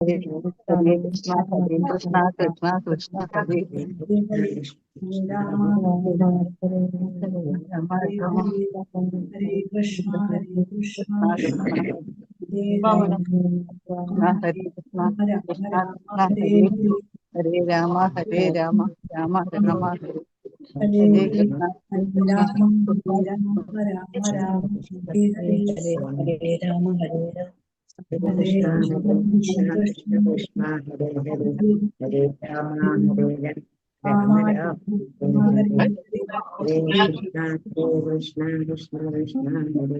Hare Krishna, Hare Krishna, Krishna Krishna, Hare Rama, Rama, Rama, Hare Krishna, Hare Krishna, Hare Krishna, Krishna Krishna, Hare Hare Rama, Hare Rama, Rama Rama, Hare Hare Krishna, Krishna Rama, Rama Rama, Hare Hare Rama, Hare Hare Krishna, Hare Krishna, Krishna, Krishna Krishna, Hare Hare, Hare Rama, Hare Rama, Rama, Rama, Hare Hare Hare Krishna, Krishna Krishna, Hare Hare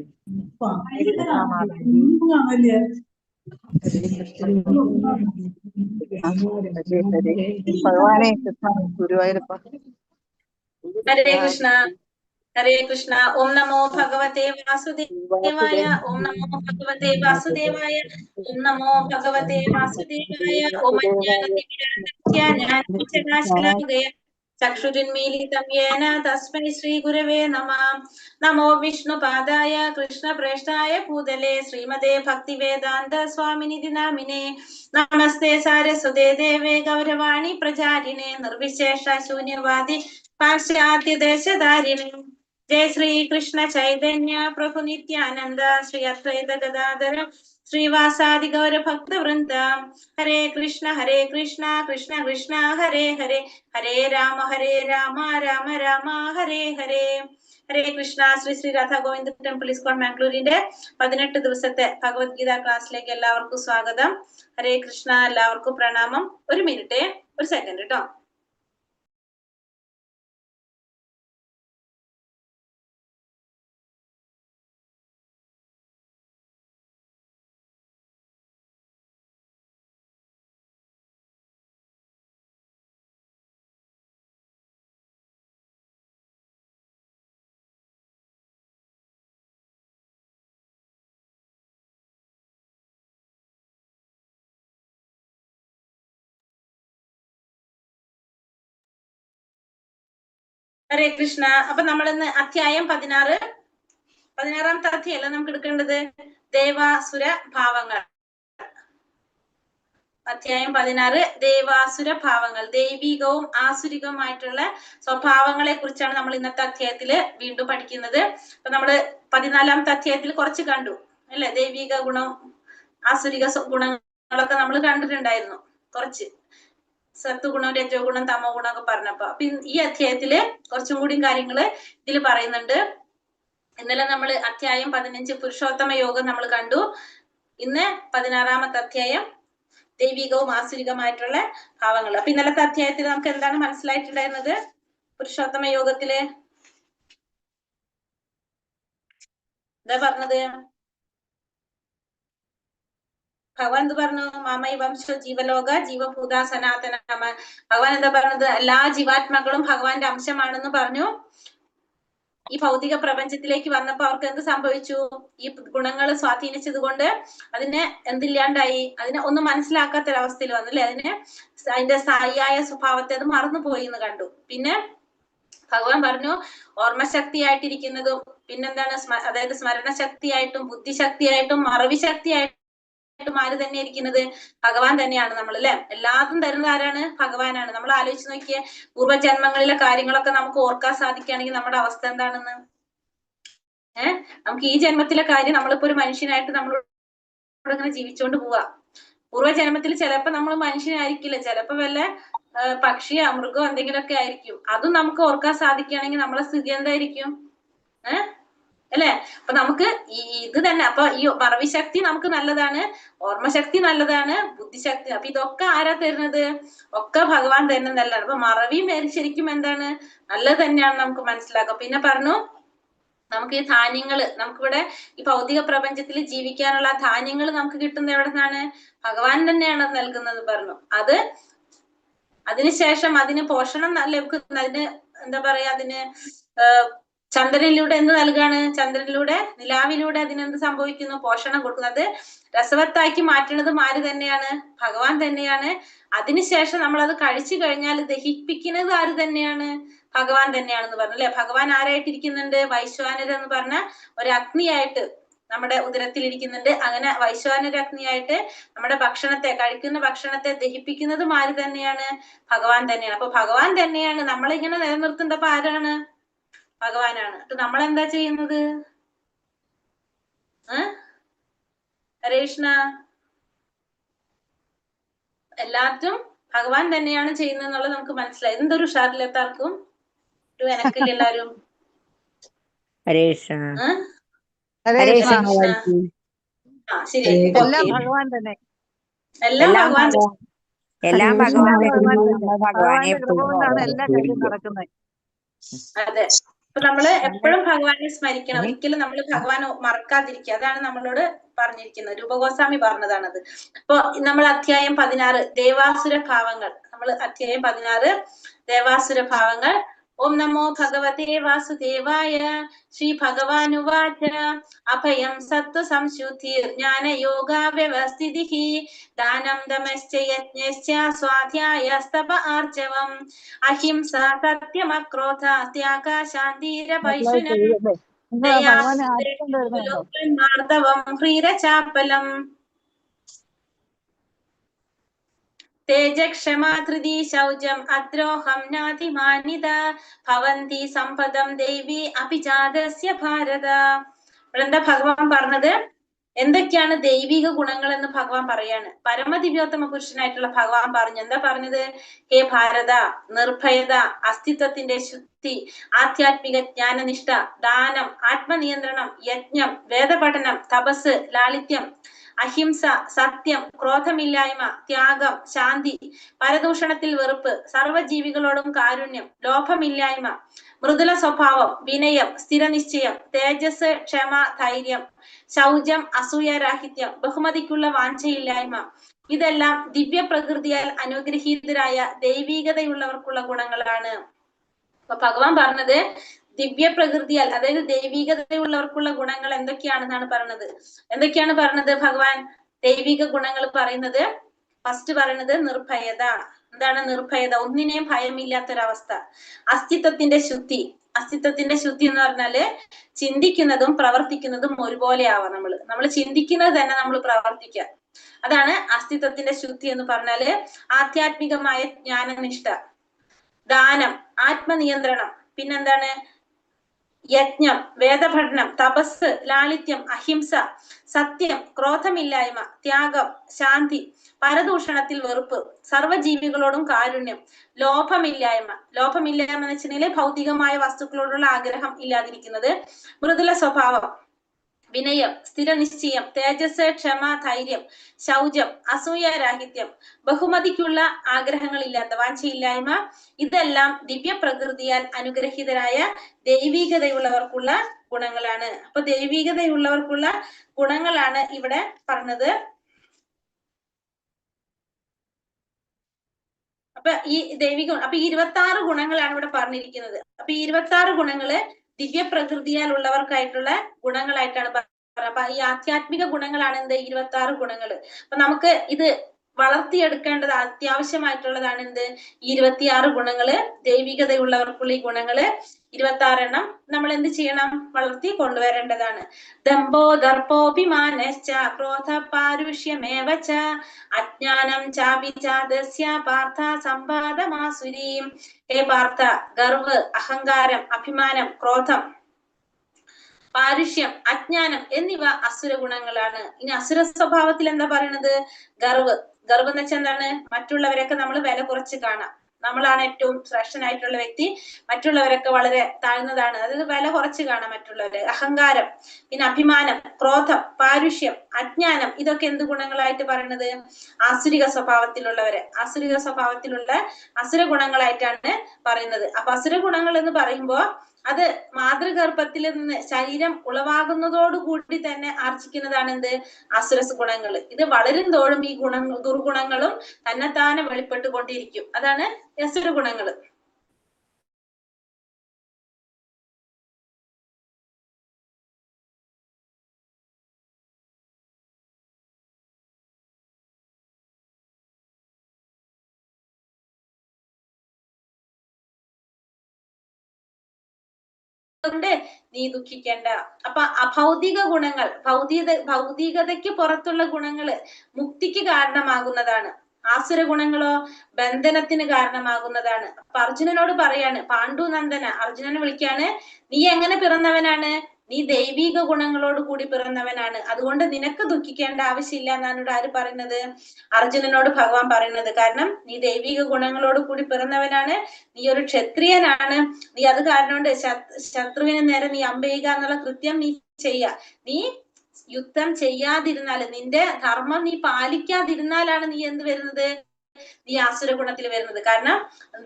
ഭഗവാനെ കൃഷ്ണ ഗുരുവായൂരപ്പ. Hare Krishna, Hare Krishna. Om Namo Bhagavate Vasudevaya. Om Namo Bhagavate Vasudevaya. Om Namo Bhagavate Vasudevaya. Om Ajnanatimirandasya Jnananjanaşalakaya Chakshurinmilitam Yena Tasmai Shri Gurave Namah. Namo Vishnu Padaya Krishna Preshtaya Bhutale Srimade Bhaktivedanta Swaminidhi Namine. Namaste Saraswate Deve Gauravani Pracharine Nirvishesha Shunyavadi पाश्चात्य देशधारिणे. जय श्री कृष्ण चैतन्य प्रभु नित्यानंद श्री अद्वैत गदाधर श्रीवासादि गौर भक्त वृंद. हरे कृष्ण कृष्ण कृष्ण हरे हरे, हरे राम राम राम हरे हरे. ഹരേ Krishna. Shri Shri Radha Govinda temple ISKCON മാംഗ്ലൂരിന്റെ 18 ദിവസത്തെ ഭഗവത്ഗീത ക്ലാസ്സിലേക്ക് എല്ലാവർക്കും സ്വാഗതം. ഹരേ കൃഷ്ണ. എല്ലാവർക്കും പ്രണാമം. ഒരു മിനിറ്റ്, ഒരു സെക്കൻഡ് കേട്ടോ. ഹരേ കൃഷ്ണ. അപ്പൊ നമ്മളിന്ന് അധ്യായം 16 അധ്യായമല്ല നമുക്ക് എടുക്കേണ്ടത്, ദേവാസുര ഭാവങ്ങൾ. അധ്യായം 16 ദേവാസുര ഭാവങ്ങൾ, ദൈവികവും ആസുരികവുമായിട്ടുള്ള സ്വഭാവങ്ങളെ കുറിച്ചാണ് നമ്മൾ ഇന്നത്തെ അധ്യായത്തില് വീണ്ടും പഠിക്കുന്നത്. അപ്പൊ നമ്മള് 14 അധ്യായത്തിൽ കുറച്ച് കണ്ടു അല്ലെ, ദൈവിക ഗുണം ആസുരിക ഗുണങ്ങളൊക്കെ നമ്മൾ കണ്ടിട്ടുണ്ടായിരുന്നു. കുറച്ച് സത്വഗുണം രജോ ഗുണം തമോ ഗുണം ഒക്കെ പറഞ്ഞപ്പോ അപ്പൊ ഈ അധ്യായത്തില് കുറച്ചും കൂടി കാര്യങ്ങള് ഇതിൽ പറയുന്നുണ്ട്. ഇന്നലെ നമ്മൾ അധ്യായം 15 പുരുഷോത്തമ യോഗം നമ്മൾ കണ്ടു. ഇന്ന് 16 അധ്യായം ദൈവികവും ആസുരികമായിട്ടുള്ള ഭാവങ്ങൾ. അപ്പൊ ഇന്നലത്തെ അധ്യായത്തിൽ നമുക്ക് എന്താണ് മനസ്സിലായിട്ടുണ്ടായിരുന്നത്? പുരുഷോത്തമ യോഗത്തില് എന്താ പറഞ്ഞത്? ഭഗവാൻ എന്ത് പറഞ്ഞു? മാമൈ വംശോ ജീവലോക ജീവഭൂത സനാതന. ഭഗവാൻ എന്താ പറഞ്ഞത്? എല്ലാ ജീവാത്മാക്കളും ഭഗവാന്റെ അംശമാണെന്ന് പറഞ്ഞു. ഈ ഭൗതിക പ്രപഞ്ചത്തിലേക്ക് വന്നപ്പോ അവർക്ക് എന്ത് സംഭവിച്ചു? ഈ ഗുണങ്ങൾ സ്വാധീനിച്ചത് കൊണ്ട് അതിനെ എന്തില്ലാണ്ടായി, അതിനെ ഒന്നും മനസ്സിലാക്കാത്തൊരവസ്ഥയിൽ വന്നു അല്ലെ. അതിന്റെ സ്ഥായിയായ സ്വഭാവത്തെ അത് മറന്നുപോയി എന്ന് കണ്ടു. പിന്നെ ഭഗവാൻ പറഞ്ഞു ഓർമ്മശക്തിയായിട്ടിരിക്കുന്നതും പിന്നെന്താണ്, അതായത് സ്മരണശക്തിയായിട്ടും ബുദ്ധിശക്തിയായിട്ടും മറവി ശക്തിയായിട്ടും ആര് തന്നെ ഇരിക്കുന്നത്? ഭഗവാൻ തന്നെയാണ്. നമ്മൾ അല്ലെ, എല്ലാതും തരുന്നത് ആരാണ്? ഭഗവാനാണ്. നമ്മൾ ആലോചിച്ച് നോക്കിയേ, പൂർവ്വജന്മങ്ങളിലെ കാര്യങ്ങളൊക്കെ നമുക്ക് ഓർക്കാൻ സാധിക്കുകയാണെങ്കിൽ നമ്മുടെ അവസ്ഥ എന്താണെന്ന്. നമുക്ക് ഈ ജന്മത്തിലെ കാര്യം, നമ്മളിപ്പോ ഒരു മനുഷ്യനായിട്ട് നമ്മൾ ഇങ്ങനെ ജീവിച്ചോണ്ട് പോവാ. പൂർവ്വജന്മത്തിൽ ചിലപ്പോ നമ്മൾ മനുഷ്യനായിരിക്കില്ല, ചിലപ്പോ വല്ല പക്ഷിയോ മൃഗോ എന്തെങ്കിലുമൊക്കെ ആയിരിക്കും. അതും നമുക്ക് ഓർക്കാൻ സാധിക്കുകയാണെങ്കിൽ നമ്മളെ സ്ഥിതി എന്തായിരിക്കും? അല്ലെ. അപ്പൊ നമുക്ക് ഇത് തന്നെ, അപ്പൊ ഈ മറവിശക്തി നമുക്ക് നല്ലതാണ്, ഓർമ്മശക്തി നല്ലതാണ്, ബുദ്ധിശക്തി. അപ്പൊ ഇതൊക്കെ ആരാ തരുന്നത്? ഒക്കെ ഭഗവാൻ തന്നെ നല്ലതാണ്. അപ്പൊ മറവിയും ശരിക്കും എന്താണ്? നല്ലത് തന്നെയാണ് നമുക്ക് മനസ്സിലാക്കാം. പിന്നെ പറഞ്ഞു നമുക്ക് ഈ ധാന്യങ്ങള്, നമുക്കിവിടെ ഈ ഭൗതിക പ്രപഞ്ചത്തിൽ ജീവിക്കാനുള്ള ധാന്യങ്ങൾ നമുക്ക് കിട്ടുന്നത് എവിടെ നിന്നാണ്? ഭഗവാൻ തന്നെയാണ് നൽകുന്നത് പറഞ്ഞു. അതിനുശേഷം അതിന് പോഷണം ലഭിക്കുന്ന, അതിന് എന്താ പറയാ, അതിന് ചന്ദ്രനിലൂടെ എന്ത് നൽകാണ്? ചന്ദ്രനിലൂടെ, നിലാവിലൂടെ അതിനെന്ത് സംഭവിക്കുന്നു? പോഷണം കൊടുക്കുന്നത്. രസവത്താക്കി മാറ്റുന്നതും ആര് തന്നെയാണ്? ഭഗവാൻ തന്നെയാണ്. അതിനുശേഷം നമ്മൾ അത് കഴിച്ചു കഴിഞ്ഞാൽ ദഹിപ്പിക്കുന്നത് ആര് തന്നെയാണ്? ഭഗവാൻ തന്നെയാണെന്ന് പറഞ്ഞു അല്ലെ. ഭഗവാൻ ആരായിട്ടിരിക്കുന്നുണ്ട്? വൈശ്വാനർ എന്ന് പറഞ്ഞ ഒരു അഗ്നിയായിട്ട് നമ്മുടെ ഉദരത്തിലിരിക്കുന്നുണ്ട്. അങ്ങനെ വൈശ്വാനരഗ്നിയായിട്ട് നമ്മുടെ കഴിക്കുന്ന ഭക്ഷണത്തെ ദഹിപ്പിക്കുന്നതും ആര് തന്നെയാണ്? ഭഗവാൻ തന്നെയാണ്. അപ്പൊ ഭഗവാൻ തന്നെയാണ് നമ്മളിങ്ങനെ നിലനിർത്തുന്നപ്പോ ആരാണ്? ഭഗവാനാണ്. അപ്പൊ നമ്മളെന്താ ചെയ്യുന്നത്? ഹരേ കൃഷ്ണ. എല്ലാത്തും ഭഗവാൻ തന്നെയാണ് ചെയ്യുന്നത് എന്നുള്ളത് നമുക്ക് മനസ്സിലായി. എന്തൊരു ഉഷാറില്ലാത്ത ആർക്കും ഒരു എനക്കില്ല എല്ലാരും. ഹരേ കൃഷ്ണ. ഹരേ ഹരേ കൃഷ്ണ. കൃഷ്ണ. ആ ശരി. എല്ലാം ഭഗവാൻ തന്നെ. എല്ലാം ഭഗവാൻ എല്ലാം ഭഗവാൻ ഭഗവാൻ തന്നെ. തന്നെ. ഭഗവാന്റെ കൃപ കൊണ്ടാണ് എല്ലാ കാര്യവും നടക്കുന്നത്. അതെ. അപ്പൊ നമ്മള് എപ്പോഴും ഭഗവാനെ സ്മരിക്കണം. ഒരിക്കലും നമ്മൾ ഭഗവാനെ മറക്കാതിരിക്കുക. അതാണ് നമ്മളോട് പറഞ്ഞിരിക്കുന്നത്. രൂപഗോസ്വാമി പറഞ്ഞതാണത്. അപ്പൊ നമ്മൾ അധ്യായം 16 ദേവാസുര ഭാവങ്ങൾ. നമ്മൾ അധ്യായം 16 ദേവാസുര ഭാവങ്ങൾ. ഓം നമോ ഭഗവതേ വാസുദേവായ. ശ്രീ ഭഗവാനുവാച അഭയം സത്വ സംശുദ്ധിർ ജ്ഞാനയോഗാ വ്യവസ്ഥിതിഃ ദാനം ദമശ്ച യജ്ഞശ്ച സ്വാധ്യായസ്തപ ആർജവം അഹിംസ സത്യമക്രോധ ത്യാഗ ശാന്തിരപൈശുനം ഭഗവാനെ ആർക്കൊണ്ട് വരുന്നുണ്ടോ? മാർദ്ദവം ഹ്രീരചാപ്പലം തേജക്ഷമാ ധൃതി ശൗചം അദ്രോഹം നാതിമാനിത ഭവന്തി സമ്പദം ദൈവി അഭിജാതസ്യ ഭാരത. ഇവിടെ എന്താ ഭഗവാൻ പറഞ്ഞത്? എന്തൊക്കെയാണ് ദൈവിക ഗുണങ്ങൾ എന്ന് ഭഗവാൻ പറയാണ്. പരമദിവ്യോത്തമ പുരുഷനായിട്ടുള്ള ഭഗവാൻ പറഞ്ഞു. എന്താ പറഞ്ഞത്? ഹേ ഭാരത, നിർഭയത, അസ്തിത്വത്തിന്റെ ശുദ്ധി, ആധ്യാത്മിക ജ്ഞാനനിഷ്ഠ, ദാനം, ആത്മനിയന്ത്രണം, യജ്ഞം, വേദപഠനം, തപസ്, ലാളിത്യം, അഹിംസ, സത്യം, ക്രോധമില്ലായ്മ, ത്യാഗം, ശാന്തി, പരദൂഷണത്തിൽ വെറുപ്പ്, സർവ്വജീവികളോടും കാരുണ്യം, ലോഭമില്ലായ്മ, മൃദുല സ്വഭാവം, വിനയം, സ്ഥിരനിശ്ചയം, തേജസ്, ക്ഷമ, ധൈര്യം, ശൗചം, അസൂയാരാഹിത്യം, ബഹുമതിക്കുള്ള വാഞ്ചയില്ലായ്മ, ഇതെല്ലാം ദിവ്യ പ്രകൃതിയാൽ അനുഗ്രഹീതരായ ദൈവീകതയുള്ളവർക്കുള്ള ഗുണങ്ങളാണ്. അപ്പൊ ഭഗവാൻ പറഞ്ഞത് ദിവ്യ പ്രകൃതിയാൽ, അതായത് ദൈവികതയുള്ളവർക്കുള്ള ഗുണങ്ങൾ എന്തൊക്കെയാണെന്നാണ് പറഞ്ഞത്. എന്തൊക്കെയാണ് പറഞ്ഞത് ഭഗവാൻ? ദൈവിക ഗുണങ്ങൾ പറയുന്നത് ഫസ്റ്റ് പറയുന്നത് നിർഭയത. എന്താണ് നിർഭയത? ഒന്നിനെയും ഭയമില്ലാത്തൊരവസ്ഥ. അസ്തിത്വത്തിന്റെ ശുദ്ധി. അസ്തിത്വത്തിന്റെ ശുദ്ധി എന്ന് പറഞ്ഞാല് ചിന്തിക്കുന്നതും പ്രവർത്തിക്കുന്നതും ഒരുപോലെ ആവാം. നമ്മൾ ചിന്തിക്കുന്നത് തന്നെ നമ്മൾ പ്രവർത്തിക്കുക. അതാണ് അസ്തിത്വത്തിന്റെ ശുദ്ധി എന്ന് പറഞ്ഞാല്. ആധ്യാത്മികമായ ജ്ഞാനനിഷ്ഠ, ദാനം, ആത്മനിയന്ത്രണം, പിന്നെന്താണ്? യജ്ഞം, വേദപഠനം, തപസ്, ലാളിത്യം, അഹിംസ, സത്യം, ക്രോധമില്ലായ്മ, ത്യാഗം, ശാന്തി, പരദൂഷണത്തിൽ വെറുപ്പ്, സർവ്വജീവികളോടും കാരുണ്യം, ലോഭമില്ലായ്മ. ലോഭമില്ലായ്മ എന്ന് വെച്ചിട്ടുണ്ടെങ്കിൽ ഭൗതികമായ വസ്തുക്കളോടുള്ള ആഗ്രഹം ഇല്ലാതിരിക്കുന്നത്, മൃദുല സ്വഭാവം, വിനയം, സ്ഥിരനിശ്ചയം, തേജസ്, ക്ഷമ, ധൈര്യം, ശൗചം, അസൂയാരാഹിത്യം, ബഹുമതിക്കുള്ള ആഗ്രഹങ്ങളില്ലാത്ത വാഞ്ചയില്ലായ്മ, ഇതെല്ലാം ദിവ്യ പ്രകൃതിയാൽ അനുഗ്രഹീതരായ ദൈവികതയുള്ളവർക്കുള്ള ഗുണങ്ങളാണ്. അപ്പൊ ദൈവികതയുള്ളവർക്കുള്ള ഗുണങ്ങളാണ് ഇവിടെ പറഞ്ഞത്. അപ്പൊ ഈ 26 ഗുണങ്ങളാണ് ഇവിടെ പറഞ്ഞിരിക്കുന്നത്. അപ്പൊ ഈ 26 ഗുണങ്ങള് ദിവ്യ പ്രകൃതിയാൽ ഉള്ളവർക്കായിട്ടുള്ള ഗുണങ്ങളായിട്ടാണ് പറഞ്ഞത്. അപ്പൊ ഈ ആധ്യാത്മിക ഗുണങ്ങളാണ് എന്ത്? 26 ഗുണങ്ങള്. അപ്പൊ നമുക്ക് ഇത് വളർത്തിയെടുക്കേണ്ടത് അത്യാവശ്യമായിട്ടുള്ളതാണ് എന്ത്? ഈ 26 ഗുണങ്ങള്, ദൈവികതയുള്ളവർക്കുള്ള ഈ ഗുണങ്ങള് 26 എണ്ണം നമ്മൾ എന്ത് ചെയ്യണം? വളർത്തി കൊണ്ടുവരേണ്ടതാണ്. ദമ്പോ ദർപ്പോഭിമാനശ്ച ക്രോധ പാരുഷ്യമേവച അജ്ഞാനം ചാവിജാതസ്യ പാർത്ഥ സമ്പാദമാസുരീം. ഹേ പാർത്ഥ, ഗർവ്, അഹങ്കാരം, അഭിമാനം, ക്രോധം, പാരുഷ്യം, അജ്ഞാനം എന്നിവ അസുര ഗുണങ്ങളാണ്. ഇനി അസുര സ്വഭാവത്തിൽ എന്താ പറയണത്? ഗർവ്. ഗർവ് എന്ന് വെച്ചാൽ എന്താണ്? മറ്റുള്ളവരൊക്കെ നമ്മൾ വില കുറച്ച് കാണാം. നമ്മളാണ് ഏറ്റവും ശ്രേഷ്ഠനായിട്ടുള്ള വ്യക്തി, മറ്റുള്ളവരൊക്കെ വളരെ താഴ്ന്നതാണ്. അതായത് വില കുറച്ച് കാണാം മറ്റുള്ളവരെ. അഹങ്കാരം, പിന്നെ അഭിമാനം, ക്രോധം, പാരുഷ്യം, അജ്ഞാനം, ഇതൊക്കെ എന്ത് ഗുണങ്ങളായിട്ട് പറയുന്നത്? ആസുരിക സ്വഭാവത്തിലുള്ളവരെ, ആസുരിക സ്വഭാവത്തിലുള്ള അസുര ഗുണങ്ങളായിട്ടാണ് പറയുന്നത്. അപ്പൊ അസുര ഗുണങ്ങൾ എന്ന് പറയുമ്പോ അത് മാതൃഗർഭത്തിൽ നിന്ന് ശരീരം ഉളവാകുന്നതോടുകൂടി തന്നെ ആർജിക്കുന്നതാണ് എന്ത്? അസുരസ് ഗുണങ്ങൾ. ഇത് വളരും തോറും ഈ ദുർഗുണങ്ങളും തന്നെത്താനെ വെളിപ്പെട്ടുകൊണ്ടിരിക്കും. അതാണ് അസുര ഗുണങ്ങൾ. കൊണ്ട് നീ ദുഃഖിക്കേണ്ട. അപ്പൊ അഭൗതിക ഗുണങ്ങൾ, ഭൗതികതയ്ക്ക് പുറത്തുള്ള ഗുണങ്ങള് മുക്തിക്ക് കാരണമാകുന്നതാണ്. ആസുര ഗുണങ്ങളോ ബന്ധനത്തിന് കാരണമാകുന്നതാണ്. അപ്പൊ അർജുനനോട് പറയാണ്, പാണ്ഡുനന്ദന, അർജുനനെ വിളിക്കാണ്, നീ എങ്ങനെ പിറന്നവനാണ്? നീ ദൈവിക ഗുണങ്ങളോട് കൂടി പിറന്നവനാണ്, അതുകൊണ്ട് നിനക്ക് ദുഃഖിക്കേണ്ട ആവശ്യമില്ല എന്നാണ് ഇവിടെ ആര് പറയുന്നത്? അർജുനനോട് ഭഗവാൻ പറയുന്നത്. കാരണം നീ ദൈവിക ഗുണങ്ങളോട് കൂടി പിറന്നവനാണ്, നീ ഒരു ക്ഷത്രിയനാണ്, നീ അത് കാരണം കൊണ്ട് ശത്രുവിന് നേരെ നീ അമ്പെയ്യുക എന്നുള്ള കൃത്യം നീ ചെയ്യ. നീ യുദ്ധം ചെയ്യാതിരുന്നാല്, നിന്റെ ധർമ്മം നീ പാലിക്കാതിരുന്നാലാണ് നീ എന്ത് വരുന്നത്? നീ ആസുര ഗുണത്തിൽ വരുന്നത്. കാരണം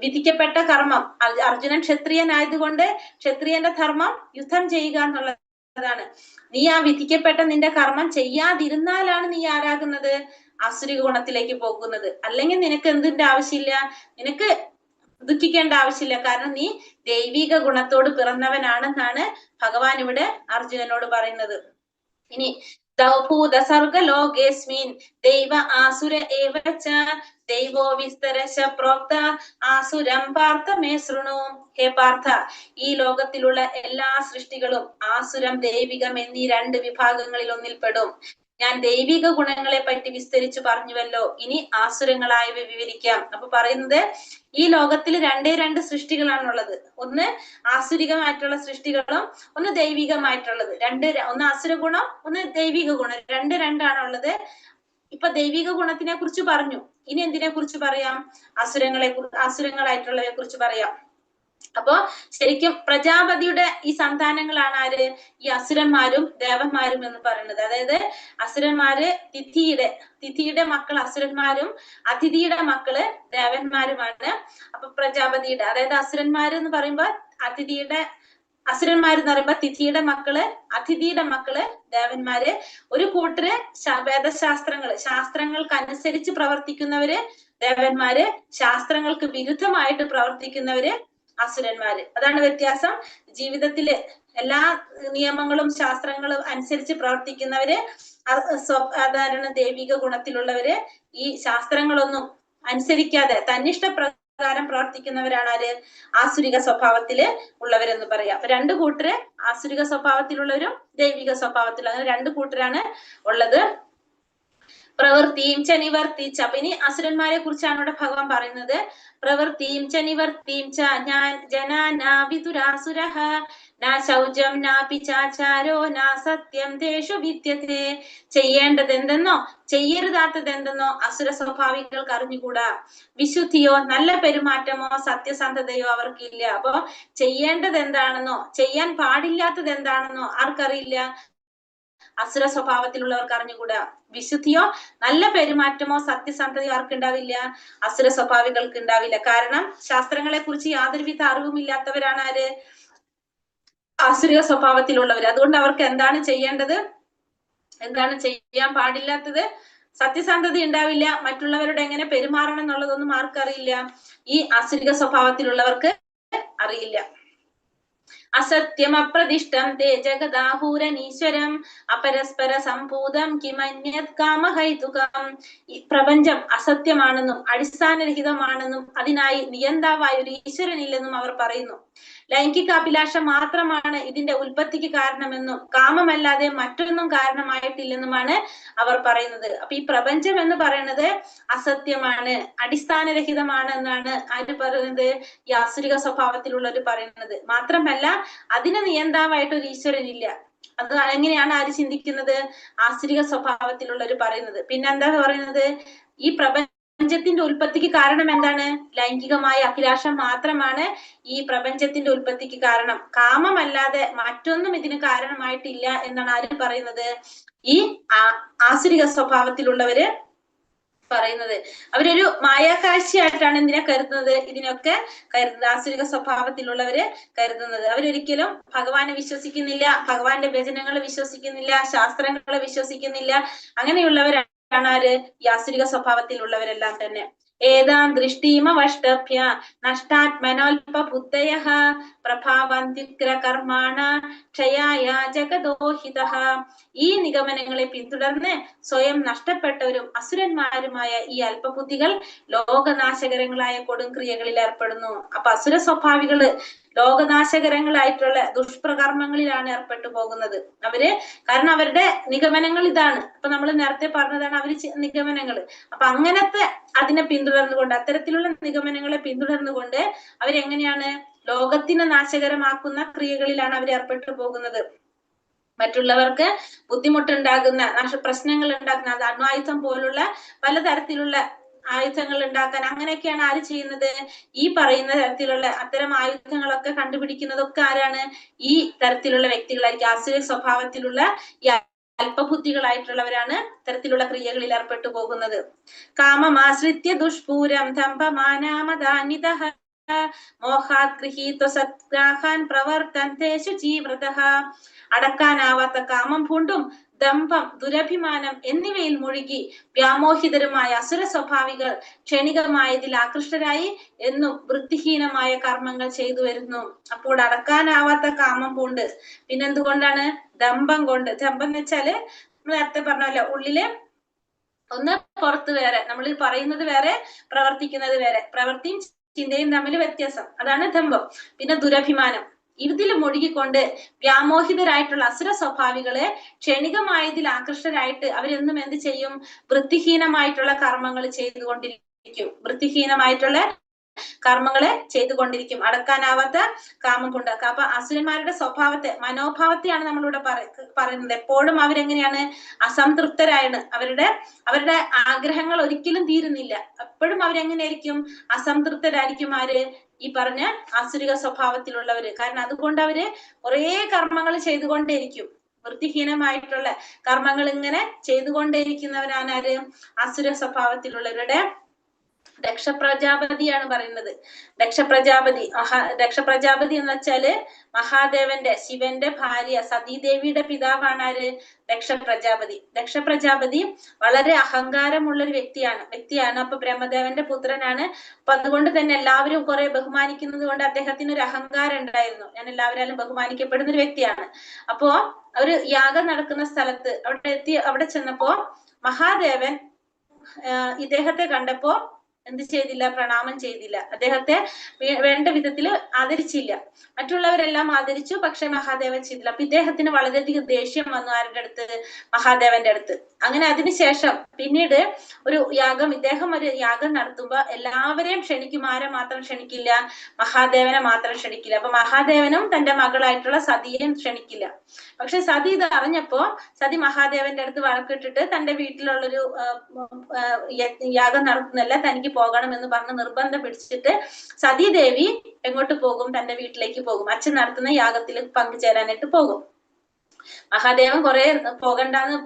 വിധിക്കപ്പെട്ട കർമ്മം, അർജുനൻ ക്ഷത്രിയനായതുകൊണ്ട് ക്ഷത്രിയന്റെ ധർമ്മം യുദ്ധം ചെയ്യുക എന്നുള്ളതാണ്. നീ ആ വിധിക്കപ്പെട്ട നിന്റെ കർമ്മം ചെയ്യാതിരുന്നാലാണ് നീ ആരാകുന്നത്? ആസുരിക ഗുണത്തിലേക്ക് പോകുന്നത്. അല്ലെങ്കിൽ നിനക്ക് എന്തിന്റെ ആവശ്യമില്ല? നിനക്ക് ദുഃഖിക്കേണ്ട ആവശ്യമില്ല. കാരണം നീ ദൈവിക ഗുണത്തോട് പിറന്നവനാണെന്നാണ് ഭഗവാൻ ഇവിടെ അർജുനനോട് പറയുന്നത്. ഇനി ദൗഭൂത സർഗലോകേസ്മിൻ ദൈവ ആസുര ഏവച ദൈവോ വിസ്തരശ പ്രോക്ത ആസുരം പാർത്ഥ മേ ശൃണു. ഹേ പാർത്ഥ, ഈ ലോകത്തിലുള്ള എല്ലാ സൃഷ്ടികളും ആസുരം ദൈവികം എന്നീ രണ്ട് വിഭാഗങ്ങളിൽ ഒന്നിൽപ്പെടും. ഞാൻ ദൈവിക ഗുണങ്ങളെ പറ്റി വിസ്തരിച്ചു പറഞ്ഞുവല്ലോ, ഇനി ആസുരങ്ങളായവ വിവരിക്കാം. അപ്പൊ പറയുന്നത്, ഈ ലോകത്തിൽ രണ്ട് സൃഷ്ടികളാണുള്ളത്. ഒന്ന് ആസുരികമായിട്ടുള്ള സൃഷ്ടികളും ഒന്ന് ദൈവികമായിട്ടുള്ളത്. ഒന്ന് ആസുര ഗുണം, ഒന്ന് ദൈവിക ഗുണം, രണ്ടാണുള്ളത്. ഇപ്പൊ ദൈവിക ഗുണത്തിനെ കുറിച്ച് പറഞ്ഞു. ഇനി എന്തിനെ കുറിച്ച് പറയാം? ആസുരങ്ങളായിട്ടുള്ളവയെ കുറിച്ച് പറയാം. അപ്പോ ശരിക്കും പ്രജാപതിയുടെ ഈ സന്താനങ്ങളാണ് ആര്? ഈ അസുരന്മാരും ദേവന്മാരും എന്ന് പറയുന്നത്. അതായത് അസുരന്മാര് തിഥിയുടെ മക്കൾ അസുരന്മാരും അതിഥിയുടെ മക്കള് ദേവന്മാരുമാണ്. അപ്പൊ പ്രജാപതിയുടെ, അതായത് അസുരന്മാര് എന്ന് പറയുമ്പോ അസുരന്മാര് എന്ന് പറയുമ്പോ തിഥിയുടെ മക്കള്, അതിഥിയുടെ മക്കള് ദേവന്മാര്. ഒരു കൂട്ടര് ശാസ്ത്രങ്ങൾക്ക് അനുസരിച്ച് പ്രവർത്തിക്കുന്നവര് ദേവന്മാര്, ശാസ്ത്രങ്ങൾക്ക് വിരുദ്ധമായിട്ട് പ്രവർത്തിക്കുന്നവര് അസുരന്മാര്. അതാണ് വ്യത്യാസം. ജീവിതത്തില് എല്ലാ നിയമങ്ങളും ശാസ്ത്രങ്ങളും അനുസരിച്ച് പ്രവർത്തിക്കുന്നവര് സാധാരണ ദൈവിക ഗുണത്തിലുള്ളവര്. ഈ ശാസ്ത്രങ്ങളൊന്നും അനുസരിക്കാതെ തന്നിഷ്ടപ്രകാരം പ്രവർത്തിക്കുന്നവരാണ് ആര്? ആസുരിക സ്വഭാവത്തില് ഉള്ളവരെന്ന് പറയാം. അപ്പൊ രണ്ടു കൂട്ടര് ആസുരിക സ്വഭാവത്തിലുള്ളവരും ദൈവിക സ്വഭാവത്തിലുള്ള, അങ്ങനെ രണ്ടു കൂട്ടരാണ് ഉള്ളത്. പ്രവൃത്തിയും ച നിവർത്തിച്ച. അപ്പൊ ഇനി അസുരന്മാരെ കുറിച്ചാണ് ഇവിടെ ഭഗവാൻ പറയുന്നത്. പ്രവൃത്തിയും ച നിവർത്തിയും ച ജനാനാ വിദുരാസുരഃ നാ ശൗചം നാപി ചാചാരോ നാ സത്യം തേഷു വിദ്യതേ. ചെയ്യേണ്ടത് എന്തെന്നോ ചെയ്യരുതാത്തത് എന്തെന്നോ അസുര സ്വഭാവികൾക്ക് അറിഞ്ഞുകൂടാ. വിശുദ്ധിയോ നല്ല പെരുമാറ്റമോ സത്യസന്ധതയോ അവർക്കില്ല. അപ്പൊ ചെയ്യേണ്ടത് എന്താണെന്നോ ചെയ്യാൻ പാടില്ലാത്തത് എന്താണെന്നോ ആർക്കറിയില്ല? അസുര സ്വഭാവത്തിലുള്ളവർക്ക് അറിഞ്ഞുകൂടാ. വിശുദ്ധിയോ നല്ല പെരുമാറ്റമോ സത്യസന്ധതയോ ആർക്കുണ്ടാവില്ല? അസുര സ്വഭാവികൾക്ക് ഉണ്ടാവില്ല. കാരണം ശാസ്ത്രങ്ങളെ കുറിച്ച് യാതൊരുവിധ അറിവുമില്ലാത്തവരാണ് ആര്? ആസുരിക സ്വഭാവത്തിലുള്ളവർ. അതുകൊണ്ട് അവർക്ക് എന്താണ് ചെയ്യേണ്ടത്, എന്താണ് ചെയ്യാൻ പാടില്ലാത്തത്, സത്യസന്ധത ഉണ്ടാവില്ല. മറ്റുള്ളവരോട് എങ്ങനെ പെരുമാറണം എന്നുള്ളതൊന്നും ആർക്കറിയില്ല? ഈ ആസുരിക സ്വഭാവത്തിലുള്ളവർക്ക് അറിയില്ല. അസത്യം അപ്രതിഷ്ഠം തേ ജഗദാഹൂരനീശ്വരം അപരസ്പര സംഭൂതം കിമന്യത് കാമഹൈതുകം. ഈ പ്രപഞ്ചം അസത്യമാണെന്നും അടിസ്ഥാനരഹിതമാണെന്നും അതിനായി നിയന്താവായ ഒരു ഈശ്വരനില്ലെന്നും അവർ പറയുന്നു. ലൈംഗികാഭിലാഷം മാത്രമാണ് ഇതിന്റെ ഉൽപ്പത്തിക്ക് കാരണമെന്നും കാമമല്ലാതെ മറ്റൊന്നും കാരണമായിട്ടില്ലെന്നുമാണ് അവർ പറയുന്നത്. അപ്പൊ ഈ പ്രപഞ്ചം എന്ന് പറയുന്നത് അസത്യമാണ്, അടിസ്ഥാനരഹിതമാണ് എന്നാണ് ആര് പറയുന്നത്? ഈ ആസുരിക സ്വഭാവത്തിലുള്ളവർ പറയുന്നത്. മാത്രമല്ല അതിന് നിയന്താവായിട്ട് ഒരു ഈശ്വരനില്ല. അത് എങ്ങനെയാണ് ആര് ചിന്തിക്കുന്നത്? ആസുരിക സ്വഭാവത്തിലുള്ളവർ പറയുന്നത്. പിന്നെന്താ പറയുന്നത്? ഈ പ്രപഞ്ചത്തിന്റെ ഉൽപ്പത്തിക്ക് കാരണം എന്താണ്? ലൈംഗികമായ അഭിലാഷം മാത്രമാണ് ഈ പ്രപഞ്ചത്തിന്റെ ഉൽപ്പത്തിക്ക് കാരണം. കാമമല്ലാതെ മറ്റൊന്നും ഇതിന് കാരണമായിട്ടില്ല എന്നാണ് ആര് പറയുന്നത്? ഈ ആസുരിക സ്വഭാവത്തിലുള്ളവര് പറയുന്നത്. അവരൊരു മായാക്കാഴ്ചയായിട്ടാണ് എന്തിനെ കരുതുന്നത്? ഇതിനൊക്കെ കരുതുന്നത്, ആസുരിക സ്വഭാവത്തിലുള്ളവര് കരുതുന്നത്. അവരൊരിക്കലും ഭഗവാനെ വിശ്വസിക്കുന്നില്ല, ഭഗവാന്റെ വചനങ്ങളെ വിശ്വസിക്കുന്നില്ല, ശാസ്ത്രങ്ങളെ വിശ്വസിക്കുന്നില്ല. അങ്ങനെയുള്ളവരാണ് ആര്? ഈ ആസുരിക സ്വഭാവത്തിലുള്ളവരെല്ലാം തന്നെ. ഏതാം ദൃഷ്ടീമവഷ്ടഭ്യ നഷ്ടാത്മനോൽപ ബുദ്ധയഃ പ്രഭാവന്ത്യുഗ്ര കർമാണ ക്ഷയായ ജഗദോഹിതഃ. ഈ നിഗമനങ്ങളെ പിന്തുടർന്ന് സ്വയം നഷ്ടപ്പെട്ടവരും അസുരന്മാരുമായ ഈ അല്പബുദ്ധികൾ ലോകനാശകരങ്ങളായ കൊടുംക്രിയകളിൽ ഏർപ്പെടുന്നു. അപ്പൊ അസുര സ്വഭാവികള് ലോകനാശകരങ്ങളായിട്ടുള്ള ദുഷ്പ്രകർമ്മങ്ങളിലാണ് ഏർപ്പെട്ടു പോകുന്നത് അവര്. കാരണം അവരുടെ നിഗമനങ്ങൾ ഇതാണ്. അപ്പൊ നമ്മൾ നേരത്തെ പറഞ്ഞതാണ് അവര് നിഗമനങ്ങൾ. അപ്പൊ അങ്ങനത്തെ അതിനെ പിന്തുടർന്നുകൊണ്ട്, അത്തരത്തിലുള്ള നിഗമനങ്ങളെ പിന്തുടർന്നുകൊണ്ട് അവരെങ്ങനെയാണ് ലോകത്തിന് നാശകരമാക്കുന്ന ക്രിയകളിലാണ് അവർ ഏർപ്പെട്ടു പോകുന്നത്. മറ്റുള്ളവർക്ക് ബുദ്ധിമുട്ടുണ്ടാകുന്ന പ്രശ്നങ്ങൾ ഉണ്ടാക്കുന്ന, അത് അണ്വായുധം പോലുള്ള പലതരത്തിലുള്ള ആയുധങ്ങൾ ഉണ്ടാക്കാൻ അങ്ങനെയൊക്കെയാണ് ആര് ചെയ്യുന്നത്? ഈ പറയുന്ന തരത്തിലുള്ള അത്തരം ആയുധങ്ങളൊക്കെ കണ്ടുപിടിക്കുന്നതൊക്കെ ആരാണ്? ഈ തരത്തിലുള്ള വ്യക്തികളായിരിക്കും. ആസുര സ്വഭാവത്തിലുള്ള ഈ അല്പബുദ്ധികളായിട്ടുള്ളവരാണ് ഇത്തരത്തിലുള്ള ക്രിയകളിൽ ഏർപ്പെട്ടു പോകുന്നത്. കാമമാശ്രിത്യ ദുഷ്പൂരം ദംഭമാനാമദാന്വിതഃ മോഹാത് ഗൃഹീത്വ സത്ഗ്രാഹാൻ പ്രവർത്തന്തേഷു ജീവൃതഃ. അടക്കാനാവാത്ത കാമം പൂണ്ടും ദമ്പം, ദുരഭിമാനം എന്നിവയിൽ മുഴുകി വ്യാമോഹിതരുമായ അസുര സ്വഭാവികൾ ക്ഷണികമായതിൽ ആകൃഷ്ടരായി എന്നും വൃത്തിഹീനമായ കർമ്മങ്ങൾ ചെയ്തു വരുന്നു. അപ്പോൾ അടക്കാനാവാത്ത കാമം പൂണ്ട്, പിന്നെന്തുകൊണ്ടാണ്? ദമ്പം കൊണ്ട്. ദമ്പം എന്ന് വെച്ചാല് നമ്മൾ നേരത്തെ പറഞ്ഞല്ലോ, ഉള്ളില് ഒന്ന് പുറത്ത് വേറെ, നമ്മൾ പറയുന്നത് വേറെ പ്രവർത്തിക്കുന്നത് വേറെ, പ്രവൃത്തിയും ചിന്തയും തമ്മിൽ വ്യത്യാസം, അതാണ് ദമ്പം. പിന്നെ ദുരഭിമാനം, ഇതിൽ മുഴുകിക്കൊണ്ട് വ്യാമോഹിതരായിട്ടുള്ള അസുര സ്വഭാവികളെ ക്ഷണികമായതിൽ ആകൃഷ്ടരായിട്ട് അവരെന്നും എന്ത് ചെയ്യും? വൃത്തിഹീനമായിട്ടുള്ള കർമ്മങ്ങൾ ചെയ്തുകൊണ്ടിരിക്കും. വൃത്തിഹീനമായിട്ടുള്ള കർമ്മങ്ങളെ ചെയ്തുകൊണ്ടിരിക്കും. അടക്കാനാവാത്ത കാമം കൊണ്ട്. അപ്പൊ അസുരന്മാരുടെ സ്വഭാവത്തെ, മനോഭാവത്തെയാണ് നമ്മളിവിടെ പറയുന്നത്. എപ്പോഴും അവരെങ്ങനെയാണ്? അസംതൃപ്തരായാണ്. അവരുടെ ആഗ്രഹങ്ങൾ ഒരിക്കലും തീരുന്നില്ല. എപ്പോഴും അവരെങ്ങനെയായിരിക്കും? അസംതൃപ്തരായിരിക്കും. ആര്? ഈ പറഞ്ഞ ആസുരിക സ്വഭാവത്തിലുള്ളവര്. കാരണം അതുകൊണ്ട് അവര് കുറെ കർമ്മങ്ങൾ ചെയ്തുകൊണ്ടേയിരിക്കും. വൃത്തിഹീനമായിട്ടുള്ള കർമ്മങ്ങൾ ഇങ്ങനെ ചെയ്തുകൊണ്ടേയിരിക്കുന്നവരാണ് ആര്? അസുര സ്വഭാവത്തിലുള്ളവരുടെ. ദക്ഷ പ്രജാപതിയാണ് പറയുന്നത്. ദക്ഷ പ്രജാപതി എന്ന് വെച്ചാല് മഹാദേവന്റെ, ശിവന്റെ ഭാര്യ സതീദേവിയുടെ പിതാവാണ് ആര്? ദക്ഷ പ്രജാപതി. ദക്ഷ പ്രജാപതി വളരെ അഹങ്കാരമുള്ള ഒരു വ്യക്തിയാണ്. അപ്പൊ ബ്രഹ്മദേവന്റെ പുത്രനാണ്. അപ്പൊ അതുകൊണ്ട് തന്നെ എല്ലാവരും കുറെ ബഹുമാനിക്കുന്നത് കൊണ്ട് അദ്ദേഹത്തിന് ഒരു അഹങ്കാരം ഉണ്ടായിരുന്നു. ഞാൻ എല്ലാവരും ബഹുമാനിക്കപ്പെടുന്ന ഒരു വ്യക്തിയാണ്. അപ്പോ ഒരു യാഗം നടക്കുന്ന സ്ഥലത്ത് അവിടെ ചെന്നപ്പോ മഹാദേവൻ ഇദ്ദേഹത്തെ കണ്ടപ്പോ എന്ത് ചെയ്തില്ല? പ്രണാമം ചെയ്തില്ല. അദ്ദേഹത്തെ വേണ്ട വിധത്തിൽ ആദരിച്ചില്ല. മറ്റുള്ളവരെല്ലാം ആദരിച്ചു, പക്ഷെ മഹാദേവൻ ചെയ്തില്ല. അപ്പൊ ഇദ്ദേഹത്തിന് വളരെയധികം ദേഷ്യം വന്നു. ആരുടെ അടുത്ത്? മഹാദേവന്റെ അടുത്ത്. അങ്ങനെ അതിനുശേഷം പിന്നീട് ഇദ്ദേഹം ഒരു യാഗം നടത്തുമ്പോ എല്ലാവരെയും ക്ഷണിക്കും. ആരെ മാത്രം ക്ഷണിക്കില്ല? മഹാദേവനെ മാത്രം ക്ഷണിക്കില്ല. അപ്പൊ മഹാദേവനും തന്റെ മകളായിട്ടുള്ള സതിയെയും ക്ഷണിക്കില്ല. പക്ഷെ സതി ഇത് അറിഞ്ഞപ്പോ സതി മഹാദേവന്റെ അടുത്ത് വഴക്കിട്ടിട്ട് തന്റെ വീട്ടിലുള്ളൊരു യാഗം നടത്തുന്നല്ല, തനിക്ക് പോകണം എന്ന് പറഞ്ഞ് നിർബന്ധം പിടിച്ചിട്ട് സതീദേവി എങ്ങോട്ട് പോകും? തന്റെ വീട്ടിലേക്ക് പോകും. അച്ഛൻ നടത്തുന്ന യാഗത്തിൽ പങ്കുചേരാനായിട്ട് പോകും. മഹാദേവൻ കുറെ പോകണ്ടെന്ന്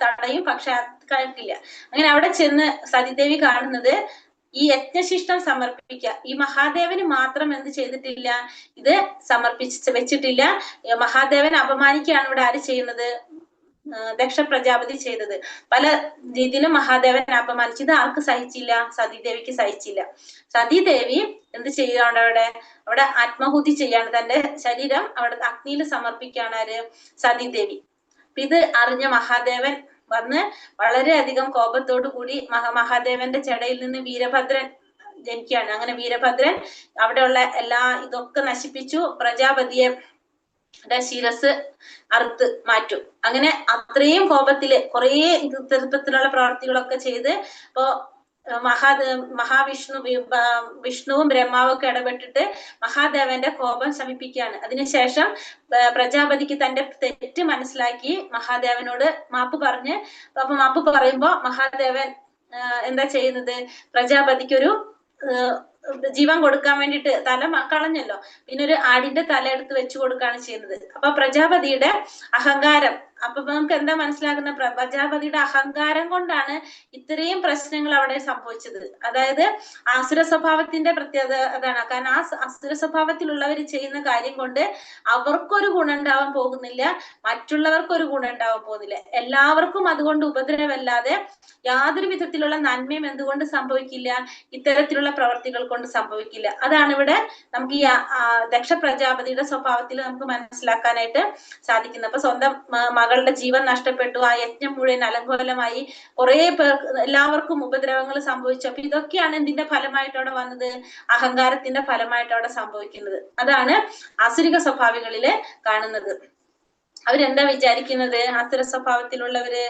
തടയും, പക്ഷെ കേൾക്കില്ല. അങ്ങനെ അവിടെ ചെന്ന് സതീദേവി കാണുന്നത് ഈ യജ്ഞശിഷ്ടം സമർപ്പിക്കുക. ഈ മഹാദേവന് മാത്രം എന്ത് ചെയ്തിട്ടില്ല? ഇത് വെച്ചിട്ടില്ല. മഹാദേവൻ അപമാനിക്കുകയാണ് ഇവിടെ ആര് ചെയ്യുന്നത്? ദക്ഷ പ്രജാപതി ചെയ്തത്. പല രീതിയിലും മഹാദേവൻ അപമാനിച്ചു. ഇത് ആർക്ക് സഹിച്ചില്ല? സതീദേവിക്ക് സഹിച്ചില്ല. സതീദേവി എന്ത് ചെയ്യുകയാണ്? അവിടെ ആത്മാഹുതി ചെയ്യാണ്. തന്റെ ശരീരം അവിടെ അഗ്നിയിൽ സമർപ്പിക്കുകയാണ് ആര്? സതീദേവി. ഇത് അറിഞ്ഞ മഹാദേവൻ വന്ന് വളരെയധികം കോപത്തോടു കൂടി മഹാദേവന്റെ ചെടയിൽ നിന്ന് വീരഭദ്രൻ ജനിക്കുകയാണ്. അങ്ങനെ വീരഭദ്രൻ അവിടെയുള്ള ഇതൊക്കെ നശിപ്പിച്ചു. പ്രജാപതിയെ ശിരസ് അറുത്ത് മാറ്റും. അങ്ങനെ അത്രയും കോപത്തില് കുറെ ഇത്തരത്തിലുള്ള പ്രവർത്തികളൊക്കെ ചെയ്ത് ഇപ്പോ വിഷ്ണുവും ബ്രഹ്മാവും ഒക്കെ ഇടപെട്ടിട്ട് മഹാദേവന്റെ കോപം ശമിപ്പിക്കുകയാണ്. അതിനുശേഷം പ്രജാപതിക്ക് തന്റെ തെറ്റ് മനസ്സിലാക്കി മഹാദേവനോട് മാപ്പ് പറഞ്ഞ്, അപ്പൊ മാപ്പ് പറയുമ്പോ മഹാദേവൻ എന്താ ചെയ്യുന്നത്? പ്രജാപതിക്കൊരു ജീവൻ കൊടുക്കാൻ വേണ്ടിട്ട് തല കളഞ്ഞല്ലോ, പിന്നെ ഒരു ആടിന്റെ തല എടുത്ത് വെച്ചു കൊടുക്കുകയാണ് ചെയ്യുന്നത്. അപ്പൊ പ്രജാപതിയുടെ അഹങ്കാരം, അപ്പൊ നമുക്ക് എന്താ മനസ്സിലാക്കുന്ന? പ്രജാപതിയുടെ അഹങ്കാരം കൊണ്ടാണ് ഇത്രയും പ്രശ്നങ്ങൾ അവിടെ സംഭവിച്ചത്. അതായത് ആസുര സ്വഭാവത്തിന്റെ പ്രത്യേകത അതാണ്. കാരണം ആ അസുര സ്വഭാവത്തിലുള്ളവർ ചെയ്യുന്ന കാര്യം കൊണ്ട് അവർക്കൊരു ഗുണം ഉണ്ടാവാൻ പോകുന്നില്ല, മറ്റുള്ളവർക്കൊരു ഗുണം ഉണ്ടാവാൻ പോകുന്നില്ല. എല്ലാവർക്കും അതുകൊണ്ട് ഉപദ്രവമല്ലാതെ യാതൊരു വിധത്തിലുള്ള നന്മയും എന്തുകൊണ്ട് സംഭവിക്കില്ല? ഇത്തരത്തിലുള്ള പ്രവർത്തികൾ കൊണ്ട് സംഭവിക്കില്ല. അതാണ് ഇവിടെ നമുക്ക് ഈ ദക്ഷ പ്രജാപതിയുടെ സ്വഭാവത്തിൽ നമുക്ക് മനസ്സിലാക്കാനായിട്ട് സാധിക്കുന്നത്. അപ്പൊ സ്വന്തം മകളുടെ ജീവൻ നഷ്ടപ്പെട്ടു, ആ യജ്ഞം മുഴുവൻ അലങ്കോലമായി, കുറെ പേർ എല്ലാവർക്കും ഉപദ്രവങ്ങൾ സംഭവിച്ചു. അപ്പൊ ഇതൊക്കെയാണ് എന്തിന്റെ ഫലമായിട്ട് അവിടെ വന്നത്? അഹങ്കാരത്തിന്റെ ഫലമായിട്ട് അവിടെ സംഭവിക്കുന്നത്. അതാണ് ആസുരിക സ്വഭാവികളില് കാണുന്നത്. അവരെന്താ വിചാരിക്കുന്നത്? ആസുര സ്വഭാവത്തിലുള്ളവര്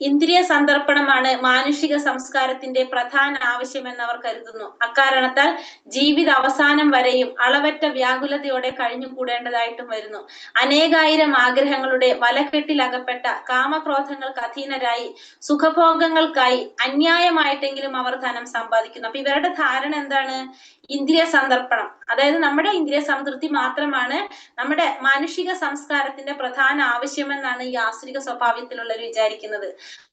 ഇന്ദ്രിയ സന്ദർപ്പണമാണ് മാനുഷിക സംസ്കാരത്തിന്റെ പ്രധാന ആവശ്യമെന്ന് അവർ കരുതുന്നു. അക്കാരണത്താൽ ജീവിത അവസാനം വരെയും അളവറ്റ വ്യാകുലതയോടെ കഴിഞ്ഞുകൂടേണ്ടതായിട്ടും വരുന്നു. അനേകായിരം ആഗ്രഹങ്ങളുടെ വലക്കെട്ടിലകപ്പെട്ട കാമക്രോധങ്ങൾക്ക് അധീനരായി സുഖഭോഗങ്ങൾക്കായി അന്യായമായിട്ടെങ്കിലും അവർ ധനം സമ്പാദിക്കുന്നു. അപ്പൊ ഇവരുടെ ധാരണ എന്താണ്? ഇന്ദ്രിയ സന്ദർപ്പണം, അതായത് നമ്മുടെ ഇന്ദ്രിയ സംതൃപ്തി മാത്രമാണ് നമ്മുടെ മാനുഷിക സംസ്കാരത്തിന്റെ പ്രധാന ആവശ്യമെന്നാണ് ഈ ആസുരിക സ്വഭാവത്തിലുള്ളവർ വിചാരിക്കുന്നത്.